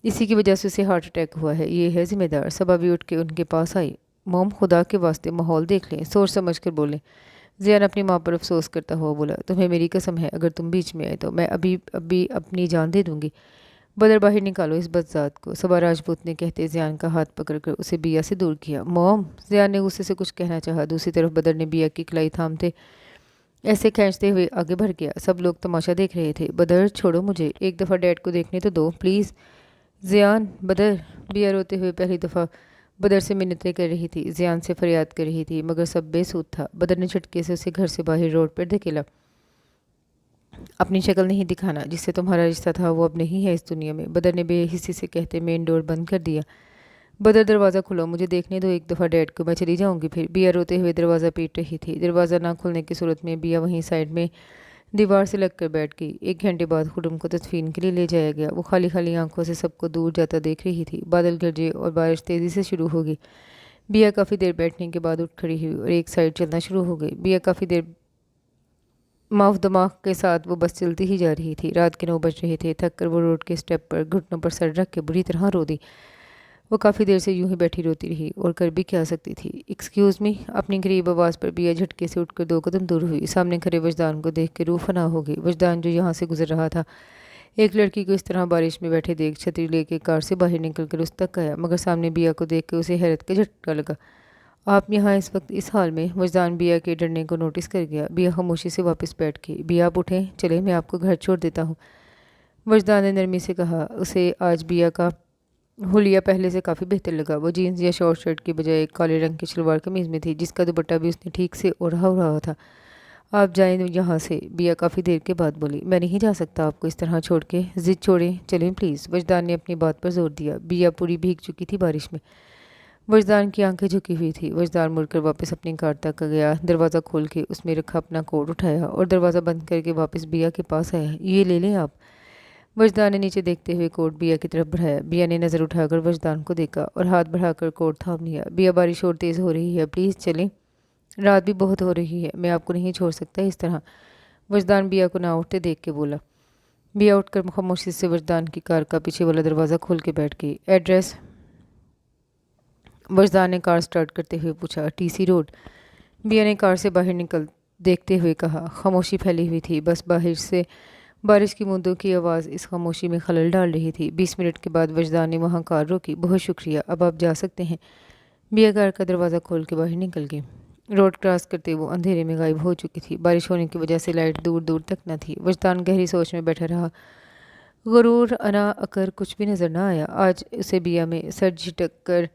इसी की वजह से उसे हार्ट अटैक हुआ है, ये है जिम्मेदार। सबा भी उठ के उनके पास आई। मोम, खुदा के वास्ते माहौल देख लें, सोच समझ कर बोलें। ज़ियान अपनी माँ पर अफसोस करता हुआ बोला, तुम्हें मेरी कसम है अगर तुम बीच में आए तो मैं अभी अभी अपनी जान दे दूंगी। बदर, बाहर निकालो इस बदजात को, सबा राजपूत ने कहते ज़ियान का हाथ पकड़कर उसे बिया से दूर किया। मोम, ज़ियान ने गुस्से से कुछ कहना चाहा, दूसरी तरफ बदर ने बिया की कलाई थामते ऐसे खींचते हुए आगे बढ़ गया। सब लोग तमाशा देख रहे थे। बदर, छोड़ो मुझे, एक दफ़ा डैड को देखने तो दो प्लीज़। ज़ियान, बदर, बिया रोते हुए पहली दफ़ा बदर से मिन्नतें कर रही थी, ज़ियान से फरियाद कर रही थी, मगर सब बेसूद था। बदर ने झटके से उसे घर से बाहर रोड पर धकेला। अपनी शक्ल नहीं दिखाना, जिससे तुम्हारा रिश्ता था वो अब नहीं है इस दुनिया में, बदर ने बेहिसी से कहते मेन डोर बंद कर दिया। बदर, दरवाज़ा खुलो, मुझे देखने दो एक दफ़ा डैड को, मैं चली जाऊंगी फिर। बिया रोते हुए दरवाज़ा पीट रही थी। दरवाज़ा ना खुलने की सूरत में बिया वहीं साइड में दीवार से लगकर बैठ गई। 1 घंटे बाद खुर्रम को तदफीन के लिए ले जाया गया। वो खाली खाली आंखों से सबको दूर जाता देख रही थी। बादल गरजे और बारिश तेज़ी से शुरू हो गई। बिया काफ़ी देर बैठने के बाद उठ खड़ी हुई और एक साइड चलना शुरू हो गई। बिया काफ़ी देर माफ दिमाग के साथ वो बस चलती ही जा रही थी। रात के 9 बज रहे थे। थक कर वो रोड के स्टेप पर घुटनों पर सर रख के बुरी तरह रो दी। वो काफ़ी देर से यूं ही बैठी रोती रही और कर भी क्या सकती थी। एक्सक्यूज़ मी, अपनी गरीब आवाज़ पर बिया झटके से उठकर 2 कदम दूर हुई। सामने खड़े वजदान को देख के रूह फना हो गई। वजदान जो यहाँ से गुजर रहा था, एक लड़की को इस तरह बारिश में बैठे देख छतरी लेके कार से बाहर निकल कर उस तक आया, मगर सामने बिया को देख के उसे हैरत का झटका लगा। आप यहाँ इस वक्त इस हाल में? वजदान बिया के डरने को नोटिस कर गया। बिया खामोशी से वापस बैठ गई। बिया, आप उठें, चले, मैं आपको घर छोड़ देता हूँ, वजदान ने नरमी से कहा। उसे आज बिया का हुलिया पहले से काफ़ी बेहतर लगा। वो जीन्स या शॉर्ट शर्ट की बजाय एक काले रंग की शलवार कमीज़ में थी, जिसका दुपट्टा भी उसने ठीक से ओढ़ा हुआ था। आप जाएं यहाँ से, बिया काफ़ी देर के बाद बोली। मैं नहीं जा सकता आपको इस तरह छोड़ के, ज़िद छोड़ें, चलें प्लीज़। वजदान ने अपनी बात पर जोर दिया। बिया पूरी भीग चुकी थी बारिश में। वजदान की आंखें झुकी हुई थी। वजदान मुड़कर वापस अपनी कार तक गया, दरवाज़ा खोल के उसमें रखा अपना कोट उठाया और दरवाज़ा बंद करके वापस बिया के पास आया। ये ले लें आप। वजदान ने नीचे देखते हुए कोट बिया की तरफ बढ़ाया। बिया ने नज़र उठाकर वजदान को देखा और हाथ बढ़ाकर कोट थाम लिया। बिया, बारिश और तेज़ हो रही है, प्लीज़ चलें, रात भी बहुत हो रही है, मैं आपको नहीं छोड़ सकता इस तरह। वजदान बिया को ना उठते देख के बोला। बिया उठकर खामोशी से वजदान की कार का पीछे वाला दरवाज़ा खोल के बैठ गई। एड्रेस? वजदान ने कार स्टार्ट करते हुए पूछा। TC road. बिया ने कार से बाहर निकल देखते हुए कहा। खामोशी फैली हुई थी, बस बाहर से बारिश की बूंदों की आवाज़ इस खामोशी में खलल डाल रही थी। 20 मिनट के बाद वजदान ने वहाँ कार रोकी। बहुत शुक्रिया, अब आप जा सकते हैं। बिया कार का दरवाज़ा खोल के बाहर निकल गई। रोड क्रॉस करते वो अंधेरे में गायब हो चुकी थी। बारिश होने की वजह से लाइट दूर दूर तक न थी। वजदान गहरी सोच में बैठा रहा। गुरूर अना अकर कुछ भी नज़र न आया। आज उसे बिया में सर झिटक कर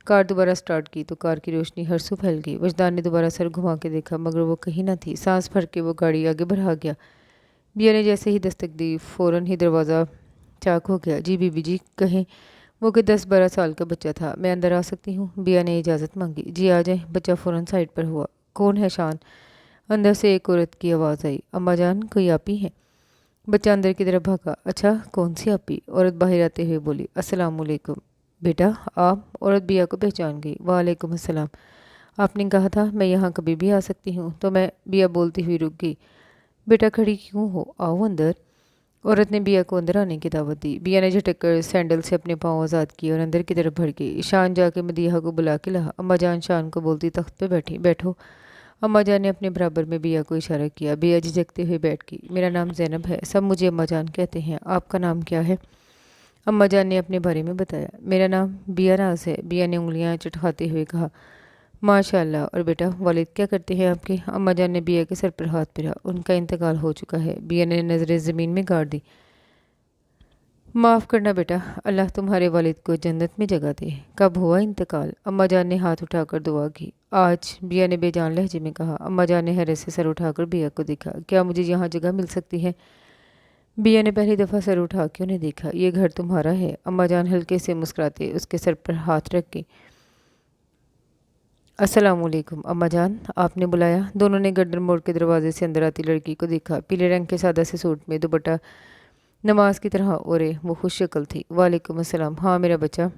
कार दोबारा स्टार्ट की तो कार की रोशनी हरसू फैल गई। वजदान ने दोबारा सर घुमा के देखा, मगर वो कहीं न थी। सांस भर के वो गाड़ी आगे बढ़ा गया। बिया ने जैसे ही दस्तक दी, फ़ौरन ही दरवाज़ा चाक हो गया। जी बीबी जी, कहें। वो कि 10-12 साल का बच्चा था। मैं अंदर आ सकती हूँ? बिया ने इजाज़त मांगी। जी आ जाए। बच्चा फ़ौरन साइड पर हुआ। कौन है शान? अंदर से एक औरत की आवाज़ आई। अम्मा जान, कोई आपी है? बच्चा अंदर की तरफ भागा। अच्छा, कौन सी आपी? औरत बाहर आते हुए बोली। अस्सलाम वालेकुम बेटा, आप? औरत बिया को पहचान गई। वालेकुम अस्सलाम। आपने कहा था मैं यहाँ कभी भी आ सकती हूँ, तो मैं, बिया बोलती हुई रुक गई। बेटा खड़ी क्यों हो, आओ अंदर। औरत ने बिया को अंदर आने की दावत दी। बिया ने झटक कर सैंडल से अपने पाँव आज़ाद किए और अंदर की तरफ बढ़ गई। शान जाके मदीहा को बुला के ला। अम्मा जान शान को बोलती तख्त पे बैठी। बैठो। अम्मा जान ने अपने बराबर में बिया को इशारा किया। बिया झिझकते हुए बैठ गई। मेरा नाम ज़ैनब है, सब मुझे अम्मा जान कहते हैं। आपका नाम क्या है? अम्मा जान ने अपने बारे में बताया। मेरा नाम बिया नाज है। बिया ने उंगलियां चटखाते हुए कहा। माशाल्लाह। और बेटा वालिद क्या करते हैं आपके? अम्मा जान ने बिया के सर पर हाथ फेरा। उनका इंतकाल हो चुका है। बिया ने नज़रें ज़मीन में गाड़ दी। माफ़ करना बेटा, अल्लाह तुम्हारे वालिद को जन्नत में जगह दे। कब हुआ इंतकाल? अम्मा जान ने हाथ उठाकर दुआ की। आज, बिया ने बेजान लहजे में कहा। अम्मा जान ने हैरत से सर उठाकर बिया को देखा। क्या मुझे यहाँ जगह मिल सकती है? बिया ने पहली दफ़ा सर उठा के उन्हें देखा। ये घर तुम्हारा है? अम्मा जान हल्के से मुस्कुराते उसके सर पर हाथ रख के। अस्सलामुअलैकुम अम्मा जान, आपने बुलाया? दोनों ने गर्दन मोड़ के दरवाजे से अंदर आती लड़की को देखा। पीले रंग के सादा से सूट में दुपट्टा नमाज की तरह ओरे, वो खुश शक्ल थी। वालेकुम अस्सलाम। हाँ मेरा बच्चा,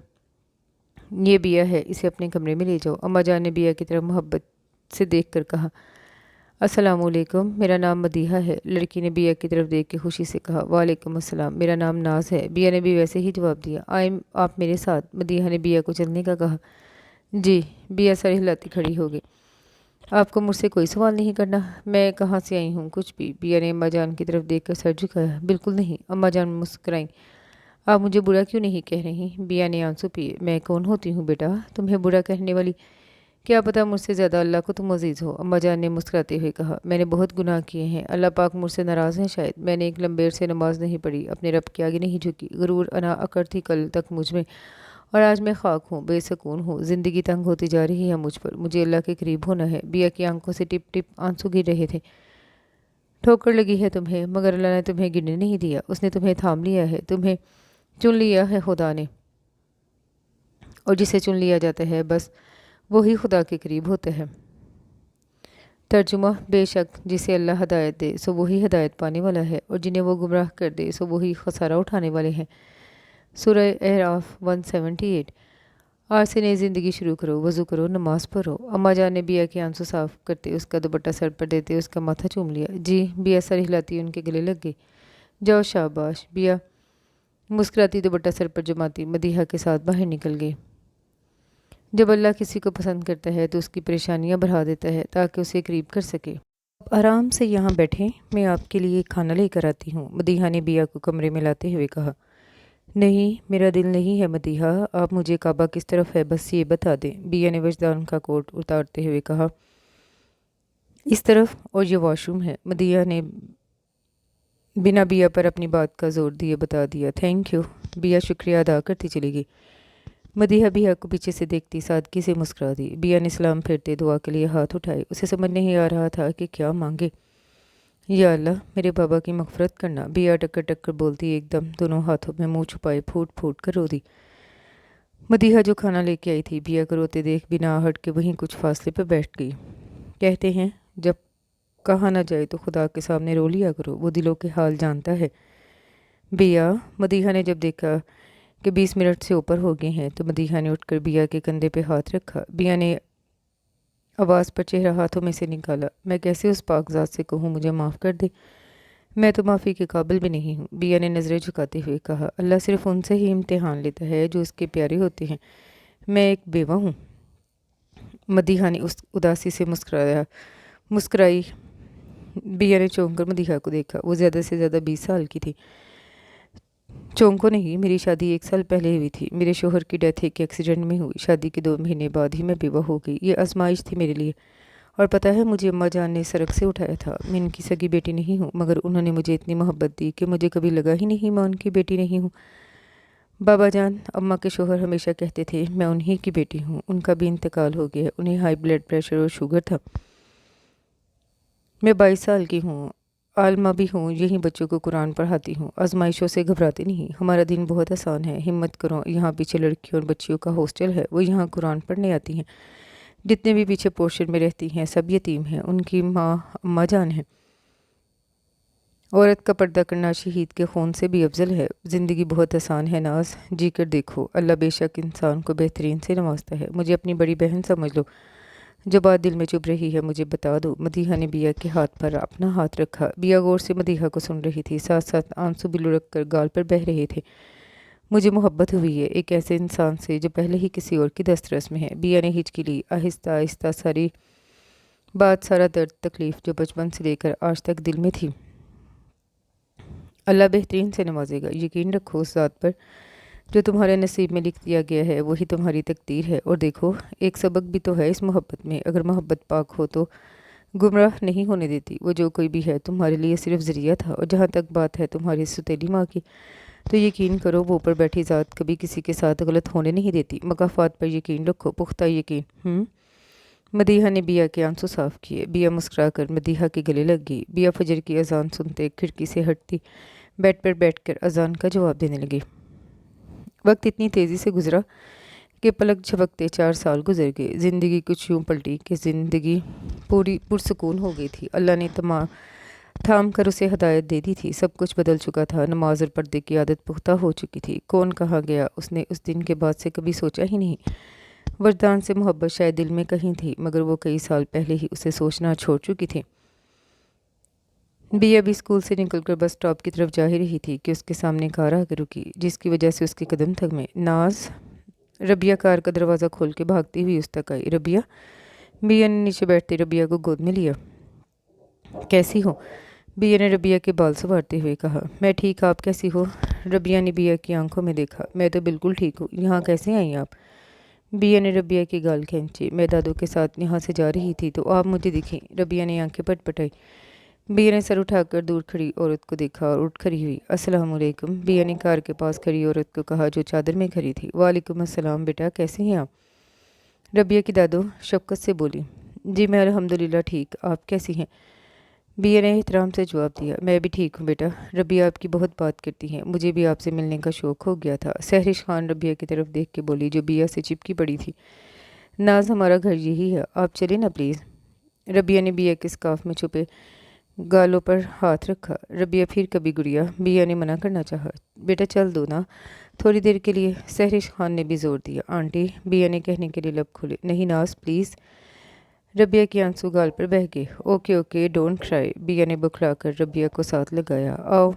ये बिया है, इसे अपने कमरे में ले जाओ। अम्मा जान ने बिया की तरफ मोहब्बत से देख कर कहा। अस्सलामुअलैकुम, मेरा नाम मदीहा है। लड़की ने बिया की तरफ देख के खुशी से कहा। वालेकुम अस्सलाम, मेरा नाम नाज है। बिया ने भी वैसे ही जवाब दिया। आए आप मेरे साथ। मदीहा ने बिया को चलने का कहा। जी। बिया सर हिलाती खड़ी हो गई। आपको मुझसे कोई सवाल नहीं करना? मैं कहाँ से आई हूँ? कुछ भी। बिया ने अम्मा जान की तरफ देखकर सर झुकाया। बिल्कुल नहीं। अम्मा जान मुस्कुराई। आप मुझे बुरा क्यों नहीं कह रही? बिया ने आंसू पिए। मैं कौन होती हूँ बेटा तुम्हें बुरा कहने वाली? क्या पता मुझसे ज़्यादा अल्लाह को तुम अजीज़ हो। अम्मा जान ने मुस्कुराते हुए कहा। मैंने बहुत गुनाह किए हैं, अल्लाह पाक मुझसे नाराज़ हैं शायद। मैंने एक लंबे अरसे नमाज नहीं पढ़ी, अपने रब के आगे नहीं झुकी। गरूर अना अकड़ थी कल तक मुझ में, और आज मैं खाक हूँ, बेसकून हूँ। ज़िंदगी तंग होती जा रही है मुझ पर। मुझे अल्लाह के करीब होना है। बिया की आंखों से टिप टिप आंसू गिर रहे थे। ठोकर लगी है तुम्हें, मगर अल्लाह ने तुम्हें गिरने नहीं दिया। उसने तुम्हें थाम लिया है, तुम्हें चुन लिया है खुदा ने। और जिसे चुन लिया जाता है बस वही खुदा के करीब होता है। तर्जुमा, बेशक जिसे अल्लाह हदायत दे सो वही हदायत पाने वाला है, और जिन्हें वो गुमराह कर दे सो वही खसारा उठाने वाले हैं। सूरह अहराफ 178। आज से नई ज़िंदगी शुरू करो, वज़ू करो, नमाज पढ़ो। अम्मा जान ने बिया के आंसू साफ करते उसका दुपट्टा सर पर देते उसका माथा चूम लिया। जी। बिया सर हिलाती उनके गले लग गई। जाओ शाबाश। बिया मुस्कुराती दुपट्टा सर पर जमाती मदीहा के साथ बाहर निकल गई। जब अल्लाह किसी को पसंद करता है तो उसकी परेशानियां बढ़ा देता है ताकि उसे करीब कर सके। आप आराम से यहाँ बैठें, मैं आपके लिए खाना लेकर आती हूँ, मदीहा ने बिया को कमरे में लाते हुए कहा। नहीं, मेरा दिल नहीं है मदीहा, आप मुझे काबा किस तरफ है बस ये बता दें। बिया ने वजदान का कोट उतारते हुए कहा। इस तरफ, और ये वॉशरूम है। मदीहा ने बिना बिया पर अपनी बात का जोर दिए बता दिया। Thank you. बिया शुक्रिया अदा करती चली गई। मदीहा बिया को पीछे से देखती सादगी से मुस्कुरा दी। बिया ने सलाम फेरते दुआ के लिए हाथ उठाए। उसे समझ नहीं आ रहा था कि क्या मांगे। या अल्लाह, मेरे बाबा की मगफरत करना। बिया टक्कर टक्कर बोलती एकदम दोनों हाथों में मुंह छुपाए फूट फूट कर रो दी। मदीहा जो खाना लेके आई थी बिया को रोते देख बिना आहट के वहीं कुछ फासले पर बैठ गई। कहते हैं जब कहा ना जाए तो खुदा के सामने रो लिया करो, वो दिलों के हाल जानता है। बिया, मदीहा ने जब देखा कि 20 मिनट से ऊपर हो गए हैं तो मदीहा ने उठकर बिया के कंधे पे हाथ रखा। बिया ने आवाज़ पर चेहरा हाथों में से निकाला। मैं कैसे उस पाकज़ात से कहूँ मुझे माफ़ कर दे, मैं तो माफ़ी के काबिल भी नहीं हूँ। बिया ने नज़रें झुकाते हुए कहा। अल्लाह सिर्फ उनसे ही इम्तिहान लेता है जो उसके प्यारे होते हैं। मैं एक बेवा हूँ। मदीहा ने उस उदासी से मुस्कुराई। बिया ने चौंक कर मदीहा को देखा। वो ज़्यादा से ज़्यादा 20 साल की थी। चौंको नहीं, मेरी शादी 1 साल पहले हुई थी। मेरे शोहर की डेथ एक एक्सीडेंट में हुई। शादी के 2 महीने बाद ही मैं बेवा हो गई। ये आजमाइश थी मेरे लिए। और पता है मुझे अम्मा जान ने सड़क से उठाया था। मैं इनकी सगी बेटी नहीं हूँ, मगर उन्होंने मुझे इतनी मोहब्बत दी कि मुझे कभी लगा ही नहीं मैं उनकी बेटी नहीं हूँ। बाबा जान, अम्मा के शोहर हमेशा कहते थे मैं उन्हीं की बेटी हूँ। उनका भी इंतकाल हो गया। उन्हें हाई ब्लड प्रेशर और शुगर था। मैं 22 साल की हूँ, आलमा भी हूँ, यहीं बच्चों को कुरान पढ़ाती हूँ। आजमाइशों से घबराते नहीं, हमारा दिन बहुत आसान है। हिम्मत करो, यहाँ पीछे लड़कियों और बच्चियों का हॉस्टल है, वो यहाँ कुरान पढ़ने आती हैं। जितने भी पीछे पोर्शन में रहती हैं सब यतीम हैं। उनकी माँ अम्मा जान है। औरत का पर्दा करना शहीद के खून से भी अफजल है। ज़िंदगी बहुत आसान है नाज, जी कर देखो। अल्लाह बेशक इंसान को बेहतरीन से नवाजता है। मुझे अपनी बड़ी बहन समझ लो। जो बात दिल में चुभ रही है मुझे बता दो। मदीहा ने बिया के हाथ पर अपना हाथ रखा। बिया गौर से मदीहा को सुन रही थी, साथ साथ आंसू भी लुढ़क कर गाल पर बह रहे थे। मुझे मोहब्बत हुई है एक ऐसे इंसान से जो पहले ही किसी और की दस्तरस में है। बिया ने हिचकी ली। आहिस्ता आहिस्ता सारी बात, सारा दर्द तकलीफ़ जो बचपन से लेकर आज तक दिल में थी, अल्लाह बेहतरीन से नवाजेगा। यकीन रखो उस ज़ात पर جو تمہارے نصیب میں لکھ دیا گیا ہے وہی تمہاری تقدیر ہے۔ اور دیکھو، ایک سبق بھی تو ہے اس محبت میں، اگر محبت پاک ہو تو گمراہ نہیں ہونے دیتی۔ وہ جو کوئی بھی ہے تمہارے لیے صرف ذریعہ تھا۔ اور جہاں تک بات ہے تمہاری ستیلی ماں کی، تو یقین کرو وہ اوپر بیٹھی ذات کبھی کسی کے ساتھ غلط ہونے نہیں دیتی۔ مقافات پر یقین رکھو، پختہ یقین۔ مدیحہ نے بیا کے آنسو صاف کیے۔ بیا مسکرا کر مدیحہ کے گلے لگ گئی۔ بیا فجر کی اذان سنتے کھڑکی سے ہٹتی بیڈ پر بیٹھ کر اذان کا جواب دینے لگی۔ وقت اتنی تیزی سے گزرا کہ پلک جھپکتے 4 سال گزر گئے۔ زندگی کچھ یوں پلٹی کہ زندگی پوری پرسکون ہو گئی تھی۔ اللہ نے تھام کر اسے ہدایت دے دی تھی۔ سب کچھ بدل چکا تھا۔ نماز اور پردے کی عادت پختہ ہو چکی تھی۔ کون کہاں گیا اس نے اس دن کے بعد سے کبھی سوچا ہی نہیں۔ وجدان سے محبت شاید دل میں کہیں تھی، مگر وہ کئی سال پہلے ہی اسے سوچنا چھوڑ چکی تھی۔ بیا بھی اسکول سے نکل کر بس اسٹاپ کی طرف جا ہی رہی تھی کہ اس کے سامنے کار آ کر رکی، جس کی وجہ سے اس کے قدم تھمے۔ ناز! ربیہ کار کا دروازہ کھول کے بھاگتی ہوئی اس تک آئی۔ ربیہ! بیا نے نیچے بیٹھتے ربیہ کو گود میں لیا۔ کیسی ہو؟ بیا نے ربیہ کے بال سنوارتے ہوئے کہا۔ میں ٹھیک، آپ کیسی ہو؟ ربیہ نے بیا کی آنکھوں میں دیکھا۔ میں تو بالکل ٹھیک ہوں۔ یہاں کیسے آئیں آپ؟ بیا نے ربیہ کی گال کھینچی۔ میں دادو کے ساتھ یہاں سے جا رہی تھی تو آپ مجھے دکھیں۔ ربیہ نے آنکھیں پٹ پٹائی۔ بیا نے سر اٹھا کر دور کھڑی عورت کو دیکھا اور اٹھ کھڑی ہوئی۔ السلام علیکم، بیا نے کار کے پاس کھڑی عورت کو کہا جو چادر میں کھڑی تھی۔ وعلیکم السلام بیٹا، کیسے ہیں آپ؟ ربیہ کی دادو شفقت سے بولی۔ جی میں الحمدللہ ٹھیک، آپ کیسی ہیں؟ بیا نے احترام سے جواب دیا۔ میں بھی ٹھیک ہوں بیٹا۔ ربیہ آپ کی بہت بات کرتی ہیں، مجھے بھی آپ سے ملنے کا شوق ہو گیا تھا۔ سحرش خان ربیہ کی طرف دیکھ کے بولی جو بیا سے چپکی پڑی تھی۔ ناز ہمارا گھر یہی ہے، آپ چلیں نا پلیز۔ ربیہ نے بیا کے اسکارف میں چھپے گالوں پر ہاتھ رکھا۔ ربیہ پھر کبھی گڑیا، بیا نے منع کرنا چاہا۔ بیٹا چل دو نا تھوڑی دیر کے لیے۔ سحرش خان نے بھی زور دیا۔ آنٹی! بیا نے کہنے کے لیے لب کھولے۔ نہیں ناز پلیز۔ ربیہ کے آنسو گال پر بہہ گئے۔ اوکے ڈونٹ کرائی۔ بیا نے بکھلا کر ربیہ کو ساتھ لگایا۔ آؤ۔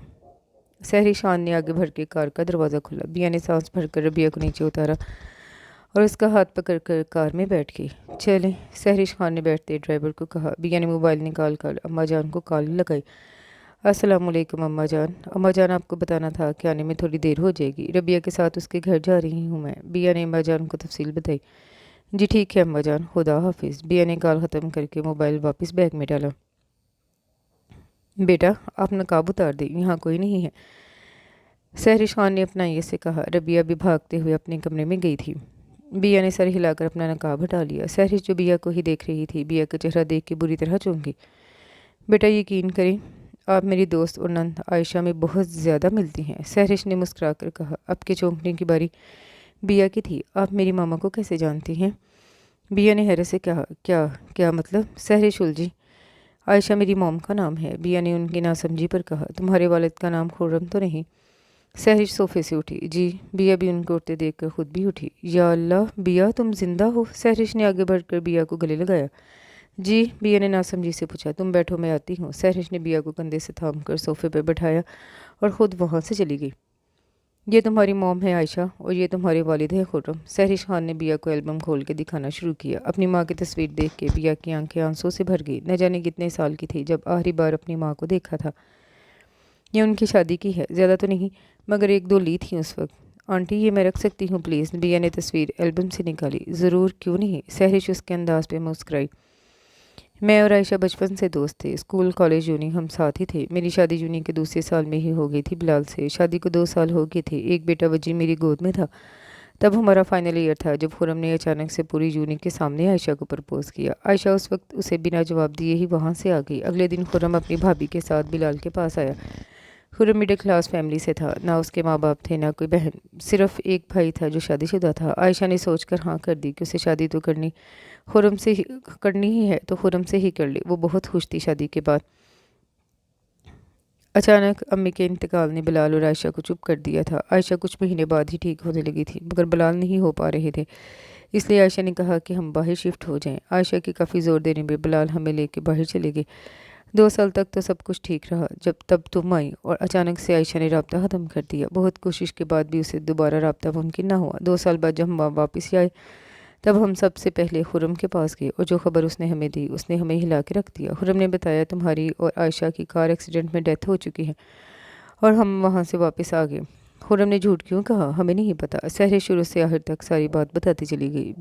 سحرش خان نے آگے بڑھ کے کار کا دروازہ کھولا۔ بیا نے سانس بھر کر ربیہ کو نیچے اتارا اور اس کا ہاتھ پکڑ کر کار میں بیٹھ گئی۔ چلیں، سحرش خان نے بیٹھتے ڈرائیور کو کہا۔ بیا نے موبائل نکال کر اماں جان کو کال لگائی۔ السلام علیکم اماں جان۔ اماں جان آپ کو بتانا تھا کہ آنے میں تھوڑی دیر ہو جائے گی، ربیہ کے ساتھ اس کے گھر جا رہی ہوں میں۔ بیا نے اماں جان کو تفصیل بتائی۔ جی ٹھیک ہے اماں جان، خدا حافظ۔ بیا نے کال ختم کر کے موبائل واپس بیگ میں ڈالا۔ بیٹا آپ نقاب اتار دیں، یہاں کوئی نہیں ہے، سحرش خان نے اپنا یہ سے کہا۔ ربیہ بھی بھاگتے ہوئے اپنے کمرے میں گئی تھی۔ بیا نے سر ہلا کر اپنا نقاب ہٹا لیا۔ سحرش جو بیا کو ہی دیکھ رہی تھی، بیا کا چہرہ دیکھ کے بری طرح چونک گئی۔ بیٹا یقین کریں، آپ میری دوست اور نند عائشہ میں بہت زیادہ ملتی ہیں، سحرش نے مسکرا کر کہا۔ اب کے چونکنے کی باری بیا کی تھی۔ آپ میری ماما کو کیسے جانتی ہیں؟ بیا نے حیرت سے کہا۔ کیا مطلب؟ سحرش الجھی۔ عائشہ میری موم کا نام ہے، بیا نے ان کی ناسمجھی پر کہا۔ تمہارے والد کا نام خرم تو نہیں؟ سحرش صوفے سے اٹھی۔ جی۔ بیا بھی ان کو اٹھتے دیکھ کر خود بھی اٹھی۔ یا اللہ بیا تم زندہ ہو؟ سحرش نے آگے بڑھ کر بیا کو گلے لگایا۔ جی، بیا نے ناسمجھی سے پوچھا۔ تم بیٹھو میں آتی ہوں۔ سحرش نے بیا کو کندھے سے تھام کر صوفے پہ بٹھایا اور خود وہاں سے چلی گئی۔ یہ تمہاری موم ہے عائشہ اور یہ تمہارے والد ہیں خرم۔ سحرش خان نے بیا کو البم کھول کے دکھانا شروع کیا۔ اپنی ماں کی تصویر دیکھ کے بیا کی آنکھیں آنسوں سے بھر گئی۔ نہ جانے کتنے سال کی تھی جب آخری بار اپنی ماں کو دیکھا تھا۔ یہ ان کی شادی کی ہے، زیادہ تو نہیں مگر 1-2 لی تھی اس وقت۔ آنٹی یہ میں رکھ سکتی ہوں پلیز؟ بیا نے تصویر البم سے نکالی۔ ضرور، کیوں نہیں؟ سحرش اس کے انداز پہ مسکرائی۔ میں اور عائشہ بچپن سے دوست تھے، اسکول کالج یونی ہم ساتھ ہی تھے۔ میری شادی یونی کے دوسرے سال میں ہی ہو گئی تھی بلال سے۔ شادی کو 2 سال ہو گئے تھے۔ ایک بیٹا وجی میری گود میں تھا۔ تب ہمارا فائنل ایئر تھا جب خرم نے اچانک سے پوری یونی کے سامنے عائشہ کو پرپوز کیا۔ عائشہ اس وقت اسے بنا جواب دیے ہی وہاں سے آ گئی۔ اگلے دن خرم اپنی بھابھی کے ساتھ بلال کے پاس آیا۔ خرم مڈل کلاس فیملی سے تھا، نہ اس کے ماں باپ تھے نہ کوئی بہن، صرف ایک بھائی تھا جو شادی شدہ تھا۔ عائشہ نے سوچ کر ہاں کر دی کہ اسے شادی تو کرنی ہی ہے تو خرم سے ہی کر لے۔ وہ بہت خوش تھی۔ شادی کے بعد اچانک امی کے انتقال نے بلال اور عائشہ کو چپ کر دیا تھا۔ عائشہ کچھ مہینے بعد ہی ٹھیک ہونے لگی تھی مگر بلال نہیں ہو پا رہے تھے، اس لیے عائشہ نے کہا کہ ہم باہر شفٹ ہو جائیں۔ عائشہ کے کافی زور دینے پہ بلال ہمیں لے کے باہر چلے گئے۔ 2 سال تک تو سب کچھ ٹھیک رہا تب تم آئی اور اچانک سے عائشہ نے رابطہ ختم کر دیا۔ بہت کوشش کے بعد بھی اسے دوبارہ رابطہ ممکن نہ ہوا۔ 2 سال بعد جب ہم واپس آئے تب ہم سب سے پہلے خرم کے پاس گئے اور جو خبر اس نے ہمیں دی اس نے ہمیں ہلا کے رکھ دیا۔ خرم نے بتایا تمہاری اور عائشہ کی کار ایکسیڈنٹ میں ڈیتھ ہو چکی ہے اور ہم وہاں سے واپس آ گئے۔ خرم نے جھوٹ کیوں کہا؟ ہمیں نہیں پتہ۔ سحر شروع سے آخر تک ساری بات بتاتی چلی گئی۔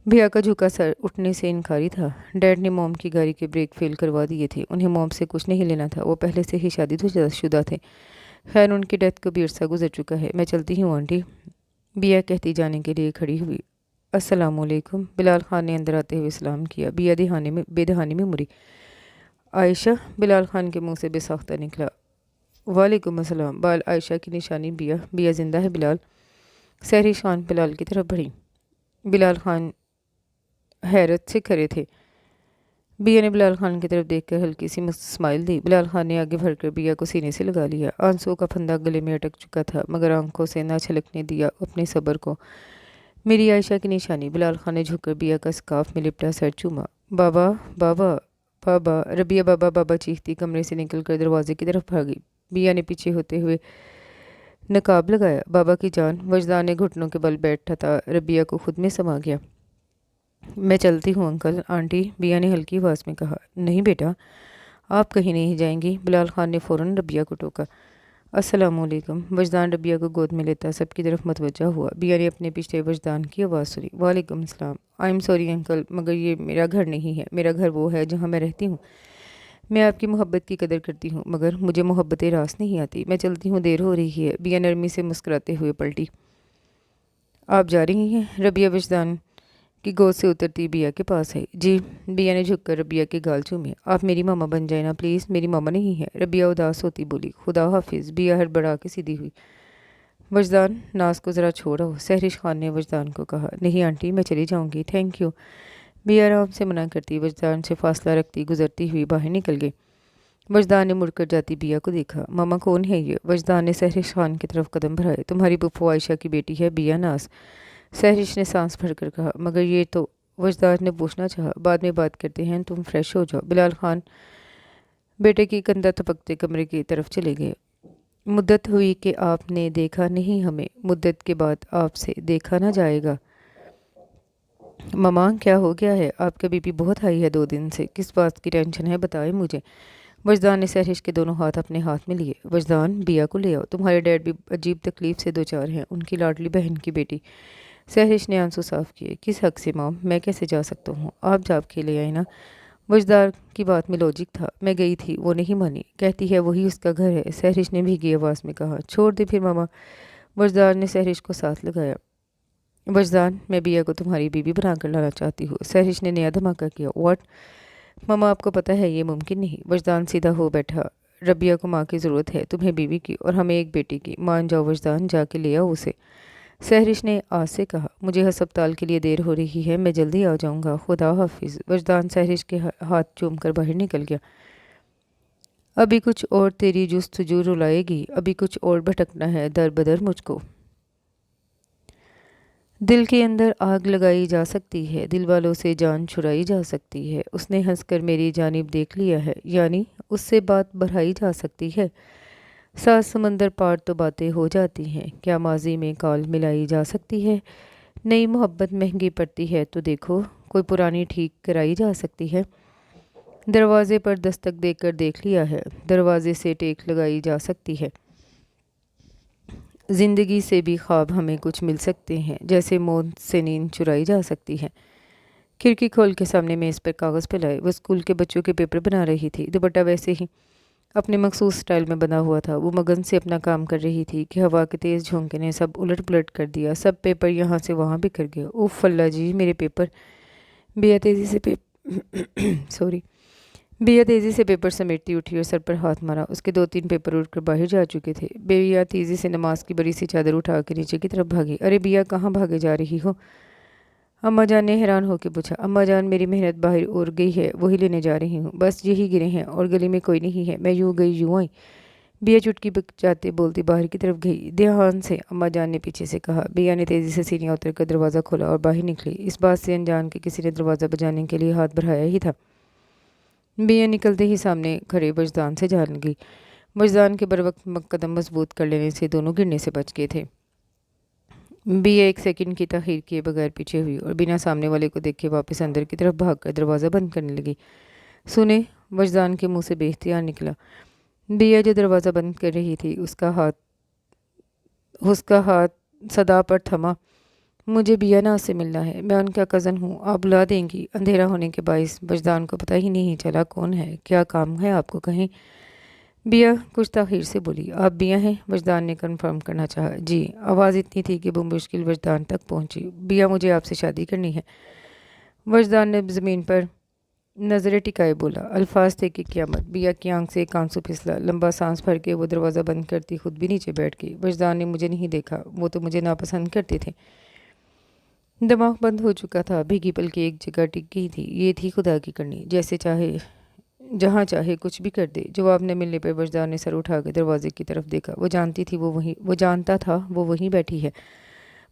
بھیا کا جھکا سر اٹھنے سے انکاری تھا۔ ڈیڈ نے موم کی گاڑی کے بریک فیل کروا دیے تھے۔ انہیں موم سے کچھ نہیں لینا تھا، وہ پہلے سے ہی شادی شدہ تھے۔ خیر ان کی ڈیتھ کو بھی عرصہ گزر چکا ہے۔ میں چلتی ہوں آنٹی، بیا کہتی جانے کے لیے کھڑی ہوئی۔ السلام علیکم، بلال خان نے اندر آتے ہوئے سلام کیا۔ بیا بے دہانی میں مری۔ عائشہ، بلال خان کے منہ سے بے ساختہ نکلا۔ وعلیکم السلام۔ بال عائشہ کی نشانی بیا زندہ ہے بلال؟ سحرش خان بلال کی طرف بڑھی۔ بلال خان حیرت سے کھڑے تھے۔ بیا نے بلال خان کی طرف دیکھ کر ہلکی سی اسمائل دی۔ بلال خان نے آگے بڑھ کر بیا کو سینے سے لگا لیا۔ آنسوؤں کا پھندا گلے میں اٹک چکا تھا، مگر آنکھوں سے نہ چھلکنے دیا اپنے صبر کو۔ میری عائشہ کی نشانی۔ بلال خان نے جھک کر بیا کا سکارف میں لپٹا سر چوما۔ بابا بابا بابا، ربیہ بابا بابا چیختی کمرے سے نکل کر دروازے کی طرف بھاگی۔ بیا نے پیچھے ہوتے ہوئے نقاب لگایا۔ بابا کی جان! وجدان نے گھٹنوں کے بل بیٹھا تھا۔ ربیہ کو خود میں سما گیا۔ میں چلتی ہوں انکل آنٹی، بیا نے ہلکی آواز میں کہا۔ نہیں بیٹا، آپ کہیں نہیں جائیں گی، بلال خان نے فوراً ربیہ کو ٹوکا۔ السلام علیکم۔ وجدان ربیہ کو گود میں لیتا سب کی طرف متوجہ ہوا۔ بیا نے اپنے پیچھے وجدان کی آواز سنی۔ وعلیکم السلام۔ آئی ایم سوری انکل، مگر یہ میرا گھر نہیں ہے۔ میرا گھر وہ ہے جہاں میں رہتی ہوں۔ میں آپ کی محبت کی قدر کرتی ہوں، مگر مجھے محبت راس نہیں آتی۔ میں چلتی ہوں، دیر ہو رہی ہے۔ بیا نرمی سے مسکراتے ہوئے پلٹی۔ آپ جا رہی ہیں؟ ربیہ وجدان کی گود سے اترتی بیا کے پاس ہے۔ جی۔ بیا نے جھک کر ربیہ کے گال چومے۔ آپ میری ماما بن جائیں نا پلیز، میری ماما نہیں ہے۔ ربیہ اداس ہوتی بولی۔ خدا حافظ۔ بیا ہڑبڑا کے سیدھی ہوئی۔ وجدان، ناز کو ذرا چھوڑو، سحرش خان نے وجدان کو کہا۔ نہیں آنٹی، میں چلی جاؤں گی، تھینک یو۔ بیا آرام سے منع کرتی وجدان سے فاصلہ رکھتی گزرتی ہوئی باہر نکل گئی۔ وجدان نے مڑ کر جاتی بیا کو دیکھا۔ ماما کون ہے یہ؟ وجدان نے سحرش خان کی طرف قدم بڑھائے۔ تمہاری پھپھو عائشہ کی بیٹی ہے بیا ناز، سحرش نے سانس بھر کر کہا۔ مگر یہ تو، وجدان نے پوچھنا چاہا۔ بعد میں بات کرتے ہیں، تم فریش ہو جاؤ۔ بلال خان بیٹے کی کندھا تھپکتے کمرے کی طرف چلے گئے۔ مدت ہوئی کہ آپ نے دیکھا نہیں ہمیں، مدت کے بعد آپ سے دیکھا نہ جائے گا۔ ماما کیا ہو گیا ہے؟ آپ کا بی پی بہت ہائی ہے 2 دن سے، کس بات کی ٹینشن ہے بتائیں مجھے۔ وجدان نے سحرش کے دونوں ہاتھ اپنے ہاتھ میں لیے۔ وجدان، بیا کو لے آؤ، تمہارے ڈیڈ بھی عجیب تکلیف سے دوچار ہیں، ان کی لاڈلی بہن کی بیٹی۔ سحرش نے آنسو صاف کیے۔ کس حق سے مام؟ میں کیسے جا سکتا ہوں؟ آپ جا کے لے آئے نا۔ وجدان کی بات میں لوجک تھا۔ میں گئی تھی، وہ نہیں مانی، کہتی ہے وہی اس کا گھر ہے، سحرش نے بھیگی آواز میں کہا۔ چھوڑ دے پھر ماما۔ وجدان نے سحرش کو ساتھ لگایا۔ وجدان، میں بیا کو تمہاری بیوی بنا کر لانا چاہتی ہوں۔ سحرش نے نیا دھماکہ کیا۔ واٹ؟ ماما آپ کو پتہ ہے یہ ممکن نہیں۔ وجدان سیدھا ہو بیٹھا۔ ربیہ کو ماں کی ضرورت ہے، تمہیں بیوی کی، اور ہمیں ایک بیٹی کی۔ مان جاؤ وجدان، جا کے لے آؤ اسے۔ سحرش نے آس سے کہا۔ مجھے ہسپتال کے لیے دیر ہو رہی ہے، میں جلدی آ جاؤں گا، خدا حافظ۔ وجدان سحرش کے ہاتھ چوم کر باہر نکل گیا۔ ابھی کچھ اور تیری جستجو رلائے گی، ابھی کچھ اور بھٹکنا ہے در بدر مجھ کو۔ دل کے اندر آگ لگائی جا سکتی ہے، دل والوں سے جان چھڑائی جا سکتی ہے۔ اس نے ہنس کر میری جانب دیکھ لیا ہے، یعنی اس سے بات بڑھائی جا سکتی ہے۔ 7 سمندر پار تو باتیں ہو جاتی ہیں، کیا ماضی میں کال ملائی جا سکتی ہے؟ نئی محبت مہنگی پڑتی ہے تو دیکھو، کوئی پرانی ٹھیک کرائی جا سکتی ہے۔ دروازے پر دستک دے کر دیکھ لیا ہے، دروازے سے ٹیک لگائی جا سکتی ہے۔ زندگی سے بھی خواب ہمیں کچھ مل سکتے ہیں، جیسے موت سے نیند چرائی جا سکتی ہے۔ کھڑکی کھول کے سامنے میز پر کاغذ پہ لائے۔ وہ اسکول کے بچوں کے پیپر بنا رہی تھی۔ دوپٹہ ویسے ہی اپنے مخصوص سٹائل میں بنا ہوا تھا۔ وہ مگن سے اپنا کام کر رہی تھی کہ ہوا کے تیز جھونکے نے سب الٹ پلٹ کر دیا۔ سب پیپر یہاں سے وہاں بکھر گئے۔ اوف اللہ جی، میرے پیپر! بیا تیزی سے پیپر سمیٹتی اٹھی اور سر پر ہاتھ مارا۔ اس کے 2-3 پیپر اڑ کر باہر جا چکے تھے۔ بیا تیزی سے نماز کی بڑی سی چادر اٹھا کے نیچے کی طرف بھاگی۔ ارے بیا، کہاں بھاگے جا رہی ہو؟ اماں جان نے حیران ہو کے پوچھا۔ اماں جان، میری محنت باہر اڑ گئی ہے، وہی لینے جا رہی ہوں۔ بس یہی گرے ہیں اور گلی میں کوئی نہیں ہے، میں یوں گئی یوں آئی۔ بیا چٹکی بجاتے بولتی باہر کی طرف گئی۔ دھیان سے، اماں جان نے پیچھے سے کہا۔ بیا نے تیزی سے سیڑھیاں اتر کر دروازہ کھولا اور باہر نکلی، اس بات سے انجان کہ کسی نے دروازہ بجانے کے لیے ہاتھ بڑھایا ہی تھا۔ بیا نکلتے ہی سامنے کھڑے وجدان سے جان گئی۔ وجدان کے بروقت قدم مضبوط کر لینے سے دونوں گرنے سے بچ گئے تھے۔ بیا 1 سیکنڈ کی تاخیر کیے بغیر پیچھے ہوئی اور بنا سامنے والے کو دیکھے واپس اندر کی طرف بھاگ کر دروازہ بند کرنے لگی۔ سنے، وجدان کے منہ سے بے اختیار نکلا۔ بیا جو دروازہ بند کر رہی تھی، اس کا ہاتھ اس کا ہاتھ صدا پر تھما۔ مجھے بیا ناز سے ملنا ہے، میں ان کا کزن ہوں، آپ بلا دیں گی؟ اندھیرا ہونے کے باعث وجدان کو پتہ ہی نہیں چلا کون ہے، کیا کام ہے آپ کو کہیں؟ بیا کچھ تاخیر سے بولی۔ آپ بیا ہیں؟ وجدان نے کنفرم کرنا چاہا۔ جی۔ آواز اتنی تھی کہ بمشکل وجدان تک پہنچی۔ بیا مجھے آپ سے شادی کرنی ہے۔ وجدان نے زمین پر نظریں ٹکائے بولا۔ الفاظ تھے کہ قیامت۔ بیا کی آنکھ سے ایک آنسو پھسلا۔ لمبا سانس بھر کے وہ دروازہ بند کرتی خود بھی نیچے بیٹھ گئی۔ وجدان نے مجھے نہیں دیکھا، وہ تو مجھے ناپسند کرتے تھے۔ دماغ بند ہو چکا تھا، بھیگی پلکیں ایک جگہ ٹک گئی تھی۔ یہ تھی خدا کی کرنی، جیسے چاہے جہاں چاہے کچھ بھی کر دے۔ جواب نہ ملنے پر وجدان نے سر اٹھا کے دروازے کی طرف دیکھا۔ وہ جانتا تھا وہ وہیں بیٹھی ہے،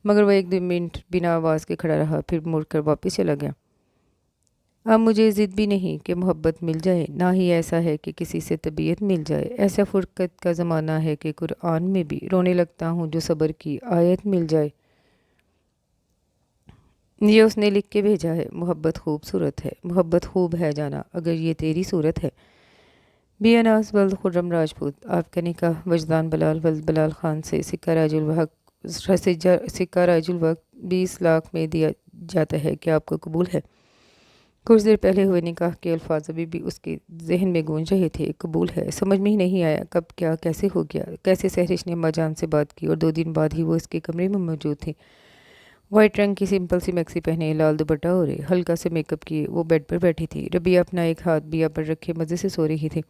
مگر وہ ایک دو منٹ بنا آواز کے کھڑا رہا، پھر مڑ کر واپس چلا گیا۔ اب مجھے ضد بھی نہیں کہ محبت مل جائے، نہ ہی ایسا ہے کہ کسی سے طبیعت مل جائے۔ ایسا فرقت کا زمانہ ہے کہ قرآن میں بھی رونے لگتا ہوں جو صبر کی آیت مل جائے۔ یہ اس نے لکھ کے بھیجا ہے۔ محبت خوبصورت ہے، محبت خوب ہے جانا، اگر یہ تیری صورت ہے۔ بی اناس ولد خرم راجپوت، آپ کا نکاح وجدان بلال ولد بلال خان سے سکہ راج الوقت 20 لاکھ میں دیا جاتا ہے، کیا آپ کو قبول ہے؟ کچھ دیر پہلے ہوئے نکاح کے الفاظ ابھی بھی اس کے ذہن میں گونج رہے تھے۔ قبول ہے، سمجھ میں ہی نہیں آیا کب کیا کیسے ہو گیا، کیسے سہرش نے اماں جان سے بات کی اور 2 دن بعد ہی وہ اس کے کمرے میں موجود تھی۔ وائٹ رنگ کی سمپل سی میکسی پہنے، لال دوپٹہ اوڑھے، ہلکا سے میک اپ کیے، وہ بیڈ پر بیٹھی تھی۔ ربیہ اپنا ایک ہاتھ بیا پر رکھے مزے سے سو رہی تھی۔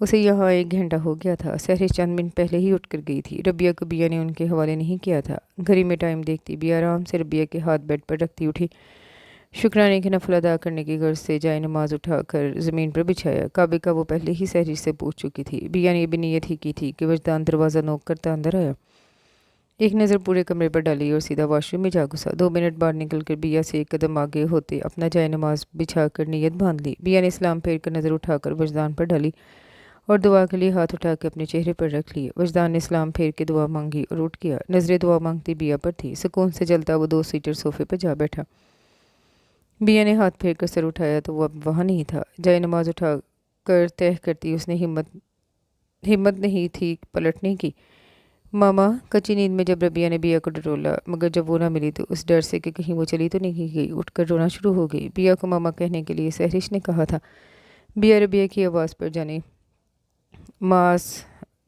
اسے یہاں 1 گھنٹہ ہو گیا تھا۔ سہرش چند منٹ پہلے ہی اٹھ کر گئی تھی۔ ربیہ کو بیا نے ان کے حوالے نہیں کیا تھا۔ گھڑی میں ٹائم دیکھتی بیا آرام سے ربیہ کے ہاتھ بیڈ پر رکھتی اٹھی۔ شکرانے کی نفل ادا کرنے کی غرض سے جائے نماز اٹھا کر زمین پر بچھایا۔ کعبے کا وہ پہلے ہی سہرش سے پوچھ چکی تھی۔ بیا نے یہ بھی نیت ہی کی تھی کہ وجدان دروازہ نوک کرتا اندر آیا، ایک نظر پورے کمرے پر ڈالی اور سیدھا واش روم میں جا گھسا۔ 2 منٹ بعد نکل کر بیا سے 1 قدم آگے ہوتے اپنا جائے نماز بچھا کر نیت باندھ لی۔ بیا نے سلام پھیر کر نظر اٹھا کر وجدان پر ڈالی اور دعا کے لیے ہاتھ اٹھا کے اپنے چہرے پر رکھ لیے۔ وجدان نے سلام پھیر کے دعا مانگی اور اٹھ گیا۔ نظریں دعا مانگتی بیا پر تھی۔ سکون سے جلتا وہ 2 سیٹر صوفے پر جا بیٹھا۔ بیا نے ہاتھ پھیر کر سر اٹھایا تو وہ اب وہاں نہیں تھا۔ جائے نماز اٹھا کر تہہ کرتی اس نے ہمت نہیں تھی پلٹنے کی۔ ماما، کچی نیند میں جب ربیہ نے بیا کو ڈٹولا، مگر جب وہ نہ ملی تو اس ڈر سے کہ کہیں وہ چلی تو نہیں گئی، اٹھ کر رونا شروع ہو گئی۔ بیا کو ماما کہنے کے لیے سہرش نے کہا تھا۔ بیا ربیہ کی آواز پر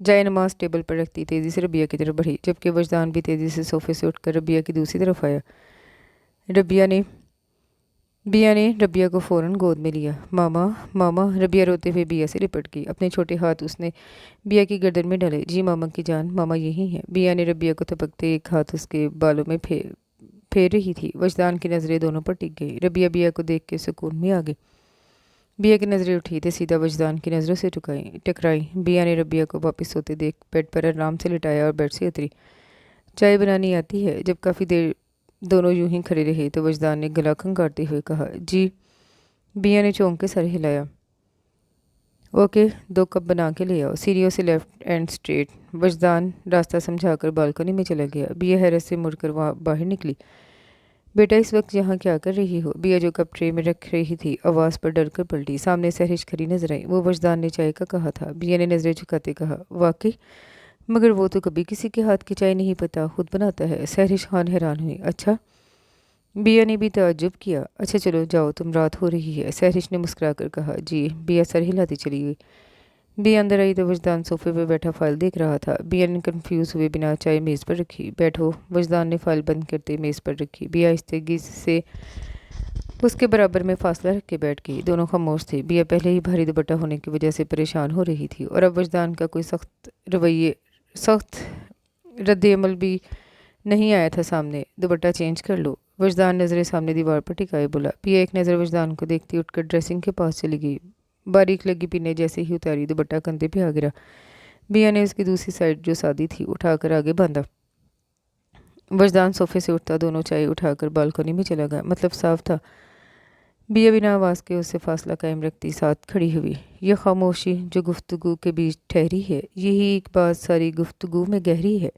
جائے نماز ٹیبل پر رکھتی تیزی سے ربیہ کی طرف بڑھی، جبکہ وجدان بھی تیزی سے صوفے سے اٹھ کر ربیہ کی دوسری طرف آیا۔ بیا نے ربیہ کو فوراً گود میں لیا۔ ماما ماما، ربیہ روتے ہوئے بیا سے لپٹ گئی۔ اپنے چھوٹے ہاتھ اس نے بیا کی گردن میں ڈالے۔ جی ماما کی جان، ماما یہی ہیں۔ بیا نے ربیہ کو تھپکتے ایک ہاتھ اس کے بالوں میں پھیر رہی تھی۔ وجدان کی نظریں دونوں پر ٹک گئی۔ ربیہ بیا کو دیکھ کے سکون میں آ گئی۔ بیا کی نظریں اٹھی تو سیدھا وجدان کی نظروں سے ٹکرائیں۔ بیا نے ربیہ کو واپس سوتے دیکھ بیڈ پر آرام سے لٹایا اور بیڈ سے اتری۔ چائے بنانی آتی ہے؟ جب کافی دیر دونوں یوں ہی کھڑے رہے تو وجدان نے گلا کھنگارتے ہوئے کہا، جی۔ بیا نے چونک کے سر ہلایا۔ اوکے، 2 کپ بنا کے لے آؤ، سیڑھیوں سے لیفٹ اینڈ اسٹریٹ۔ وجدان راستہ سمجھا کر بالکنی میں چلا گیا۔ بیا حیرت سے مڑ کر وہاں باہر نکلی۔ بیٹا اس وقت یہاں کیا کر رہی ہو؟ بیا جو کپ ٹرے میں رکھ رہی تھی آواز پر ڈر کر پلٹی۔ سامنے سہرش کھڑی نظر آئی۔ وہ وجدان نے چائے کا کہا تھا۔ بیا نے نظریں جھکاتے کہا، واقعی؟ مگر وہ تو کبھی کسی کے ہاتھ کی چائے نہیں پتا، خود بناتا ہے۔ سہرش خان حیران ہوئی۔ اچھا؟ بیا نے بھی تعجب کیا۔ اچھا چلو جاؤ، تم رات ہو رہی ہے، سہرش نے مسکرا کر کہا۔ جی۔ بیا سر ہلاتی چلی گئی۔ بیا اندر آئی تو وجدان صوفے پہ بیٹھا فائل دیکھ رہا تھا۔ بیا نے کنفیوز ہوئے بنا چائے میز پر رکھی۔ بیٹھو۔ وجدان نے فائل بند کرتے میز پر رکھی۔ بیا آہستگی سے اس کے برابر میں فاصلہ رکھ کے بیٹھ گئی۔ دونوں خاموش تھے۔ بیا پہلے ہی بھاری دوپٹہ ہونے کی وجہ سے پریشان ہو رہی تھی اور اب وجدان کا کوئی سخت رد عمل بھی نہیں آیا تھا سامنے۔ دوپٹہ چینج کر لو۔ وجدان نظریں سامنے دیوار پر ٹکائے بولا۔ بیا ایک نظر وجدان کو دیکھتی اٹھ کر ڈریسنگ کے پاس چلی گئی۔ باریک لگی پنے جیسے ہی اتاری، دوپٹہ کندھے پہ آ گرا۔ بیا نے اس کی دوسری سائڈ جو سادی تھی اٹھا کر آگے باندھا۔ وجدان صوفے سے اٹھتا دونوں چائے اٹھا کر بالکنی میں چلا گیا۔ مطلب صاف تھا۔ بیا بنا آواز کے اس سے فاصلہ قائم رکھتی ساتھ کھڑی ہوئی۔ یہ خاموشی جو گفتگو کے بیچ ٹھہری ہے، یہی ایک بات ساری گفتگو میں گہری ہے۔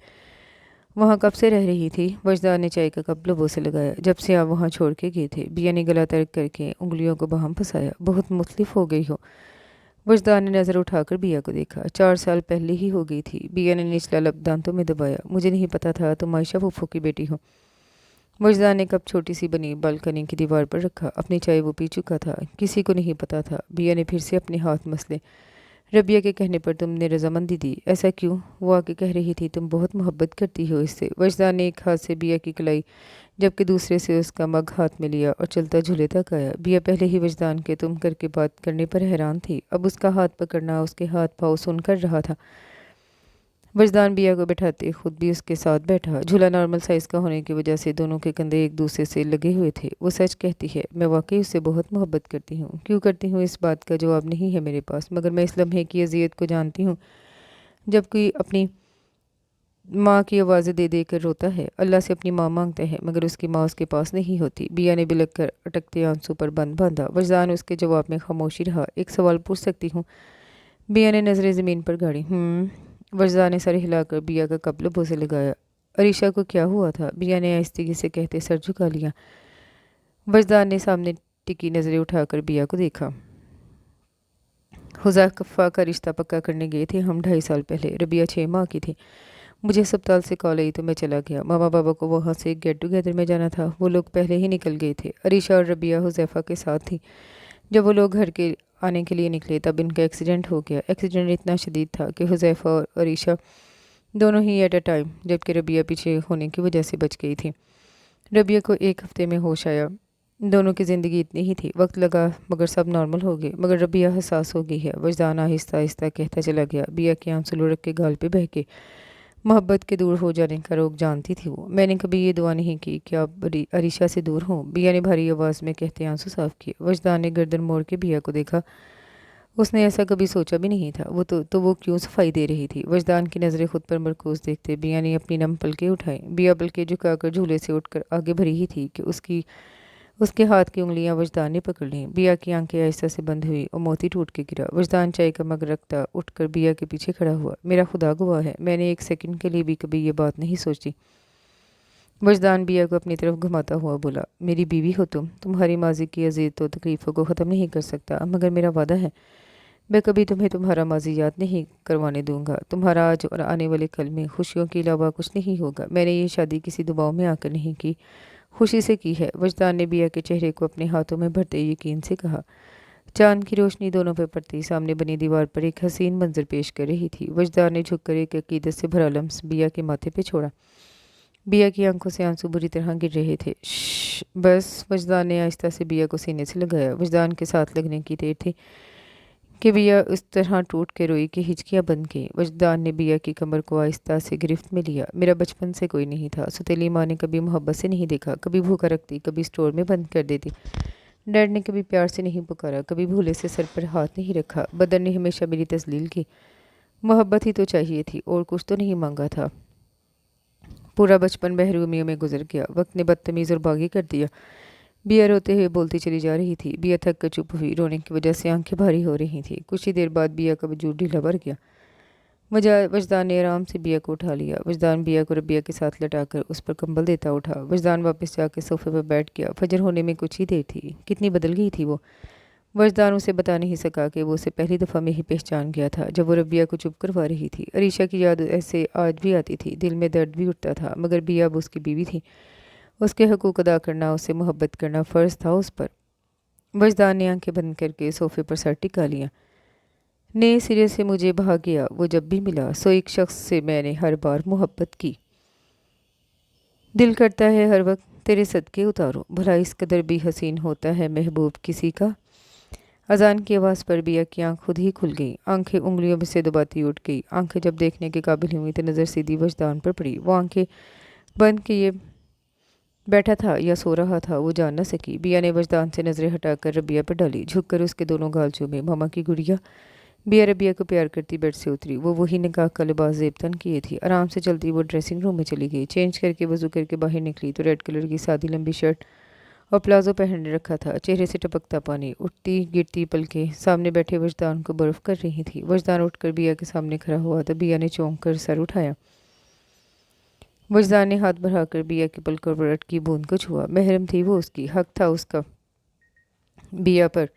وہاں کب سے رہ رہی تھی؟ وجدان نے چائے کا کپ لبوں سے لگایا۔ جب سے آپ وہاں چھوڑ کے گئے تھے۔ بیا نے گلا ترک کر کے انگلیوں کو باہم پھنسایا۔ بہت مختلف ہو گئی ہو۔ वजदान ने नज़र उठाकर बिया को देखा। 4 साल पहले ही हो गई थी। बिया ने निचला लब दांतों में दबाया। मुझे नहीं पता था तुम आयशा फूफो की बेटी हो। वजदान ने कप छोटी सी बनी बालकनी की दीवार पर रखा। अपनी चाय वो पी चुका था। किसी को नहीं पता था। बिया ने फिर से अपने हाथ मसले। रबिया के कहने पर तुमने रजामंदी दी, ऐसा क्यों? वो आके कह रही थी तुम बहुत मोहब्बत करती हो इससे। वजदान ने एक हाथ से बिया की कलाई जबकि दूसरे से उसका मग हाथ में लिया और चलता झूले तक आया। बिया पहले ही वजदान के तुम करके बात करने पर हैरान थी। अब उसका हाथ पकड़ना, उसके हाथ पाँव सुन कर रहा था। वजदान बिया को बैठाते खुद भी उसके साथ बैठा। झूला नॉर्मल साइज़ का होने की वजह से दोनों के कंधे एक दूसरे से लगे हुए थे। वो सच कहती है, मैं वाकई उससे बहुत मोहब्बत करती हूँ। क्यों करती हूँ इस बात का जवाब नहीं है मेरे पास, मगर मैं इस लम्हे की अजियत को जानती हूँ जब कोई अपनी माँ की आवाज़ें दे दे कर रोता है, अल्लाह से अपनी माँ मांगता है, मगर उसकी माँ उसके पास नहीं होती। बिया ने बिलक कर अटकते आंसू पर बंद बांधा। वजदान उसके जवाब में खामोशी रहा। एक सवाल पूछ सकती हूँ? बिया ने नज़रें ज़मीन पर गाड़ी। वजदान ने सर हिलाकर बिया का कप लबों से लगाया। अरीशा को क्या हुआ था? बिया ने आहिस्तगी से कहते सर झुका लिया। वजदान ने सामने टिकी नज़रें उठाकर बिया को देखा। हुज़ैफा का रिश्ता पक्का करने गए थे हम 2.5 साल पहले। रबिया 6 माह की थी। मुझे अस्पताल से कॉल आई तो मैं चला गया। मामा बाबा को वहाँ से एक गेट टुगेदर में जाना था। वो लोग पहले ही निकल गए थे। अरीशा और रबिया हुज़ैफा के साथ थी। जब वो लोग घर के आने के लिए निकले तब इनका एक्सीडेंट हो गया। एक्सीडेंट इतना शदीद था कि हुज़ैफा और अरीशा दोनों ही एट अ टाइम, जबकि रबिया पीछे होने की वजह से बच गई थी। रबिया को 1 हफ्ते में होश आया। दोनों की ज़िंदगी इतनी ही थी। वक्त लगा मगर सब नॉर्मल हो गए। मगर रबिया हसास हो गई है। वजदान आहिस्ता आहिस्ता कहता चला गया। बिया के आंसू लुढ़क के गाल पे बह के। मोहब्बत के दूर हो जाने का रोग जानती थी वो। मैंने कभी ये दुआ नहीं की कि आप अरीशा से दूर हों। बिया ने भारी आवाज़ में कहते आंसू साफ किए। वजदान ने गर्दन मोड़ के बिया को देखा। उसने ऐसा कभी सोचा भी नहीं था। वो क्यों सफाई दे रही थी? वजदान की नज़रें खुद पर मरकूज देखते बिया ने अपनी नम पलकें उठाई। बिया पलकें झुकाकर झूले से उठकर आगे भरी ही थी कि उसके हाथ की उंगलियां वजदान ने पकड़ लीं। बिया की आंखें आहिस्ता से बंद हुई और मोती टूट के गिरा। वजदान चाय का मग रखता उठकर बिया के पीछे खड़ा हुआ। मेरा खुदा गवाह है, मैंने एक सेकंड के लिए भी कभी ये बात नहीं सोची। वजदान बिया को अपनी तरफ घुमाता हुआ बोला, मेरी बीवी हो तुम। तुम्हारी माजी की अजीयत और तकलीफ़ों को ख़त्म नहीं कर सकता, मगर मेरा वादा है मैं कभी तुम्हें तुम्हारा माजी याद नहीं करवाने दूंगा। तुम्हारा आज और आने वाले कल में खुशियों के अलावा कुछ नहीं होगा। मैंने ये शादी किसी दबाव में आकर नहीं की, खुशी से की है। वजदान ने बिया के चेहरे को अपने हाथों में भरते यकीन से कहा। चांद की रोशनी दोनों पर पड़ती सामने बनी दीवार पर एक हसीन मंजर पेश कर रही थी। वजदान ने झुककर एक अकीदत से भरा लम्स बिया के माथे पे छोड़ा। बिया की आंखों से आंसू बुरी तरह गिर रहे थे। बस, वजदान ने आहिस्ता से बिया को सीने से लगाया। वजदान के साथ लगने की देर थी कि बिया उस तरह टूट के रोई कि हिचकियाँ बन गईं। वजदान ने बिया की कमर को आहिस्ता से गिरफ्त में लिया। मेरा बचपन से कोई नहीं था। सुतीली माँ ने कभी मोहब्बत से नहीं देखा, कभी भूखा रखती, कभी स्टोर में बंद कर देती। डैड ने कभी प्यार से नहीं पुकारा, कभी भूले से सर पर हाथ नहीं रखा। बदर ने हमेशा मेरी तस्लील की। मोहब्बत ही तो चाहिए थी और कुछ तो नहीं मांगा था। पूरा बचपन महरूमियों में गुजर गया। वक्त ने बदतमीज़ और बागी कर दिया। बिया रोते हुए बोलती चली जा रही थी। बिया थक कर चुप हुई। रोने की वजह से आंखें भारी हो रही थी। कुछ ही देर बाद बिया का वजूद ढीला भर गया। वजदान ने आराम से बिया को उठा लिया। वजदान बिया को रबिया के साथ लटाकर उस पर कंबल देता उठा। वजदान वापस जाकर सोफे पर बैठ गया। फजर होने में कुछ ही देर थी। कितनी बदल गई थी वो। वजदान उसे बता नहीं सका कि वो उसे पहली दफ़ा में ही पहचान गया था जब वो रबिया को चुप करवा रही थी। अरीशा की याद ऐसे आज भी आती थी। दिल में दर्द भी उठता था, मगर बिया अब उसकी बीवी थी। उसके हकूक़ अदा करना, उससे मोहब्बत करना फ़र्ज़ था उस पर। वजदान ने आंखें बंद करके सोफे पर सर टिका लिया। नए सिरे से मुझे भा गया वो जब भी मिला, सो एक शख्स से मैंने हर बार मोहब्बत की। दिल करता है हर वक्त तेरे सदके उतारो, भला इस कदर भी हसीन होता है महबूब किसी का। अजान की आवाज़ पर बिया की आँख खुद ही खुल गई। आंखें उंगलियों में से दबाती उठ गई। आंखें जब देखने के काबिल हुई तो नज़र सीधी वजदान पर पड़ी। वो आंखें बंद किए बैठा था या सो रहा था वो जान न सकी। बिया ने वजदान से नज़रें हटाकर रबिया पर डाली। झुककर उसके दोनों गाल चूमे। मामा की गुड़िया। बिया रबिया को प्यार करती बेड से उतरी। वो वही निकाह का लिबास ज़ेबतन किए थी। आराम से चलती वो ड्रेसिंग रूम में चली गई। चेंज करके वज़ू करके बाहर निकली तो रेड कलर की सादी लंबी शर्ट और प्लाजो पहन रखा था। चेहरे से टपकता पानी, उठती गिरती पलकें सामने बैठे वजदान को बर्फ कर रही थी। वजदान उठकर बिया के सामने खड़ा हुआ तो बिया ने चौंक कर सर उठाया। वजदान ने हाथ बढ़ाकर बिया की पलकों पर अटकी बूंद को छुआ। महरम थी वो उसकी, हक था उसका बिया पर।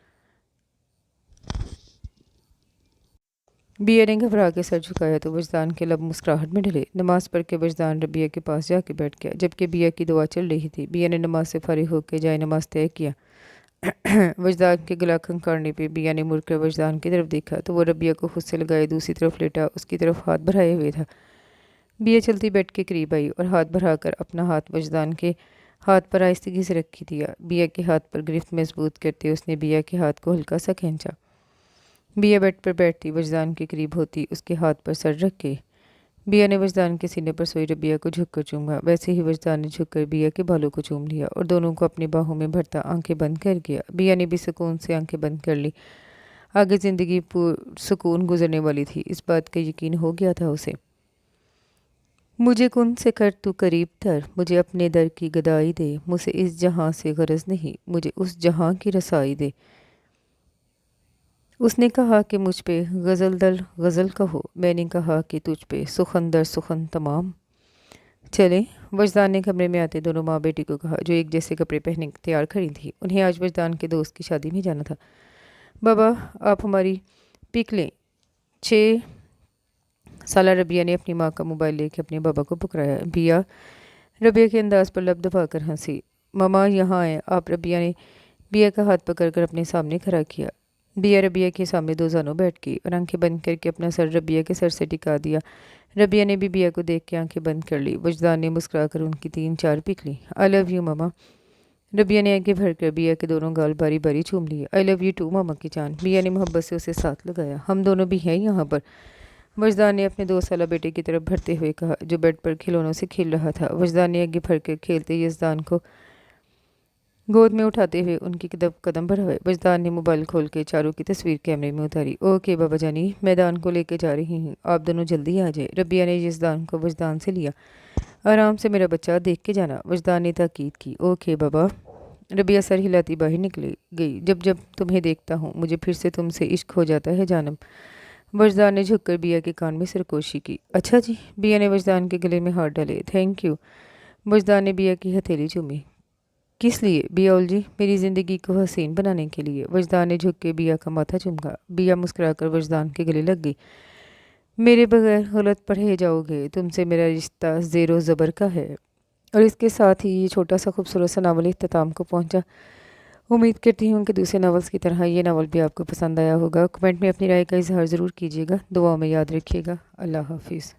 बिया ने घबरा के सर झुकाया तो वजदान के लब मुस्कुराहट में ढले। नमाज पढ़ के वजदान रबिया के पास जाके बैठ गया। जबकि बिया की दुआ चल रही थी, बिया ने नमाज से फारिग होकर जाए नमाज तय किया। वजदान के गला खंखारने पे बिया ने मुड़कर वजदान की तरफ देखा तो वो रबिया को खुद से लगाए दूसरी तरफ लेटा उसकी तरफ हाथ बढ़ाए हुए था। बिया चलती बेड के करीब आई और हाथ बढ़ाकर अपना हाथ वजदान के हाथ पर आहिस्तगी से रखी दिया। बिया के हाथ पर गिरफ्त मजबूत करते उसने बिया के हाथ को हल्का सा खींचा। बिया बेड पर बैठती वजदान के करीब होती उसके हाथ पर सर रख के बिया ने वजदान के सीने पर सोई रबिया को झुककर चूमा। वैसे ही वजदान ने झुककर बिया के बालों को चूम लिया और दोनों को अपनी बाहों में भरता आंखें बंद कर गया। बिया ने भी सुकून से आंखें बंद कर ली। आगे ज़िंदगी सुकून गुजरने वाली थी, इस बात का यकीन हो गया था उसे। मुझे कुन से कर तू करीब तर, मुझे अपने दर की गदाई दे, मुझे इस जहां से गरज नहीं, मुझे उस जहां की रसाई दे। उसने कहा कि मुझ पे गज़ल दर गज़ल कहो, मैंने कहा कि तुझ पे सुखन दर सुखन तमाम। चले, वजदान ने कमरे में आते दोनों माँ बेटी को कहा, जो एक जैसे कपड़े पहने तैयार खड़ी थी। उन्हें आज वजदान के दोस्त की शादी में जाना था। बाबा, आप हमारी पिक लें। 6 साला रबिया ने अपनी माँ का मोबाइल लेके अपने बाबा को पुकारा। बिया रबिया के अंदाज पर लब दबाकर हंसी। मामा यहाँ आए आप। रबिया ने बिया का हाथ पकड़कर अपने सामने खड़ा किया। बिया रबिया के सामने दो जानों बैठ गई और आंखें बंद करके अपना सर रबिया के सर से टिका दिया। रबिया ने भी बिया को देख के आंखें बंद कर ली। वजदान ने मुस्कुराकर उनकी 3-4 पिक ली। आई लव यू मामा। रबिया ने आगे भरकर बिया के दोनों गाल बारी बारी चूम लिए। आई लव यू टू मामा की जान। बिया ने मोहब्बत से उसे साथ लगाया। हम दोनों भी हैं यहाँ पर। वजदान ने अपने 2 साला बेटे की तरफ भरते हुए कहा, जो बेड पर खिलौनों से खेल रहा था। वजदान ने आगे भरकर खेलते यजदान को गोद में उठाते हुए उनकी कदम बढ़ाए। वजदान ने मोबाइल खोल के चारों की तस्वीर कैमरे में उतारी। ओके बाबा जानी, मैदान को लेके जा रही हूँ, आप दोनों जल्दी आ जाए। रबिया ने यजदान को वजदान से लिया। आराम से मेरा बच्चा, देख के जाना, वजदान ने ताकीद की। ओके बाबा। रबिया सर हिलाती बाहर निकली गई। जब जब तुम्हें देखता हूँ मुझे फिर से तुमसे इश्क हो जाता है जानम। वजदान ने झुककर बिया के कान में सरकोशी की। अच्छा जी। बिया ने वजदान के गले में हाथ डाले। Thank you. वजदान ने बिया की हथेली चूमी। किस लिए बियाउल जी? मेरी ज़िंदगी को हसीन बनाने के लिए। वजदान ने झुक के बिया का माथा चूमा। बिया मुस्कुराकर वजदान के गले लग गई। मेरे बगैर गलत पढ़े जाओगे, तुमसे मेरा रिश्ता ज़ेरो ज़बर का है। और इसके साथ ही ये छोटा सा खूबसूरत सा नावल इख्तिताम को पहुंचा। उम्मीद करती हूँ कि दूसरे नावल्स की तरह ये नावल भी आपको पसंद आया होगा। कमेंट में अपनी राय का इजहार ज़रूर कीजिएगा। दुआओं में याद रखिएगा। अल्लाह हाफिज़।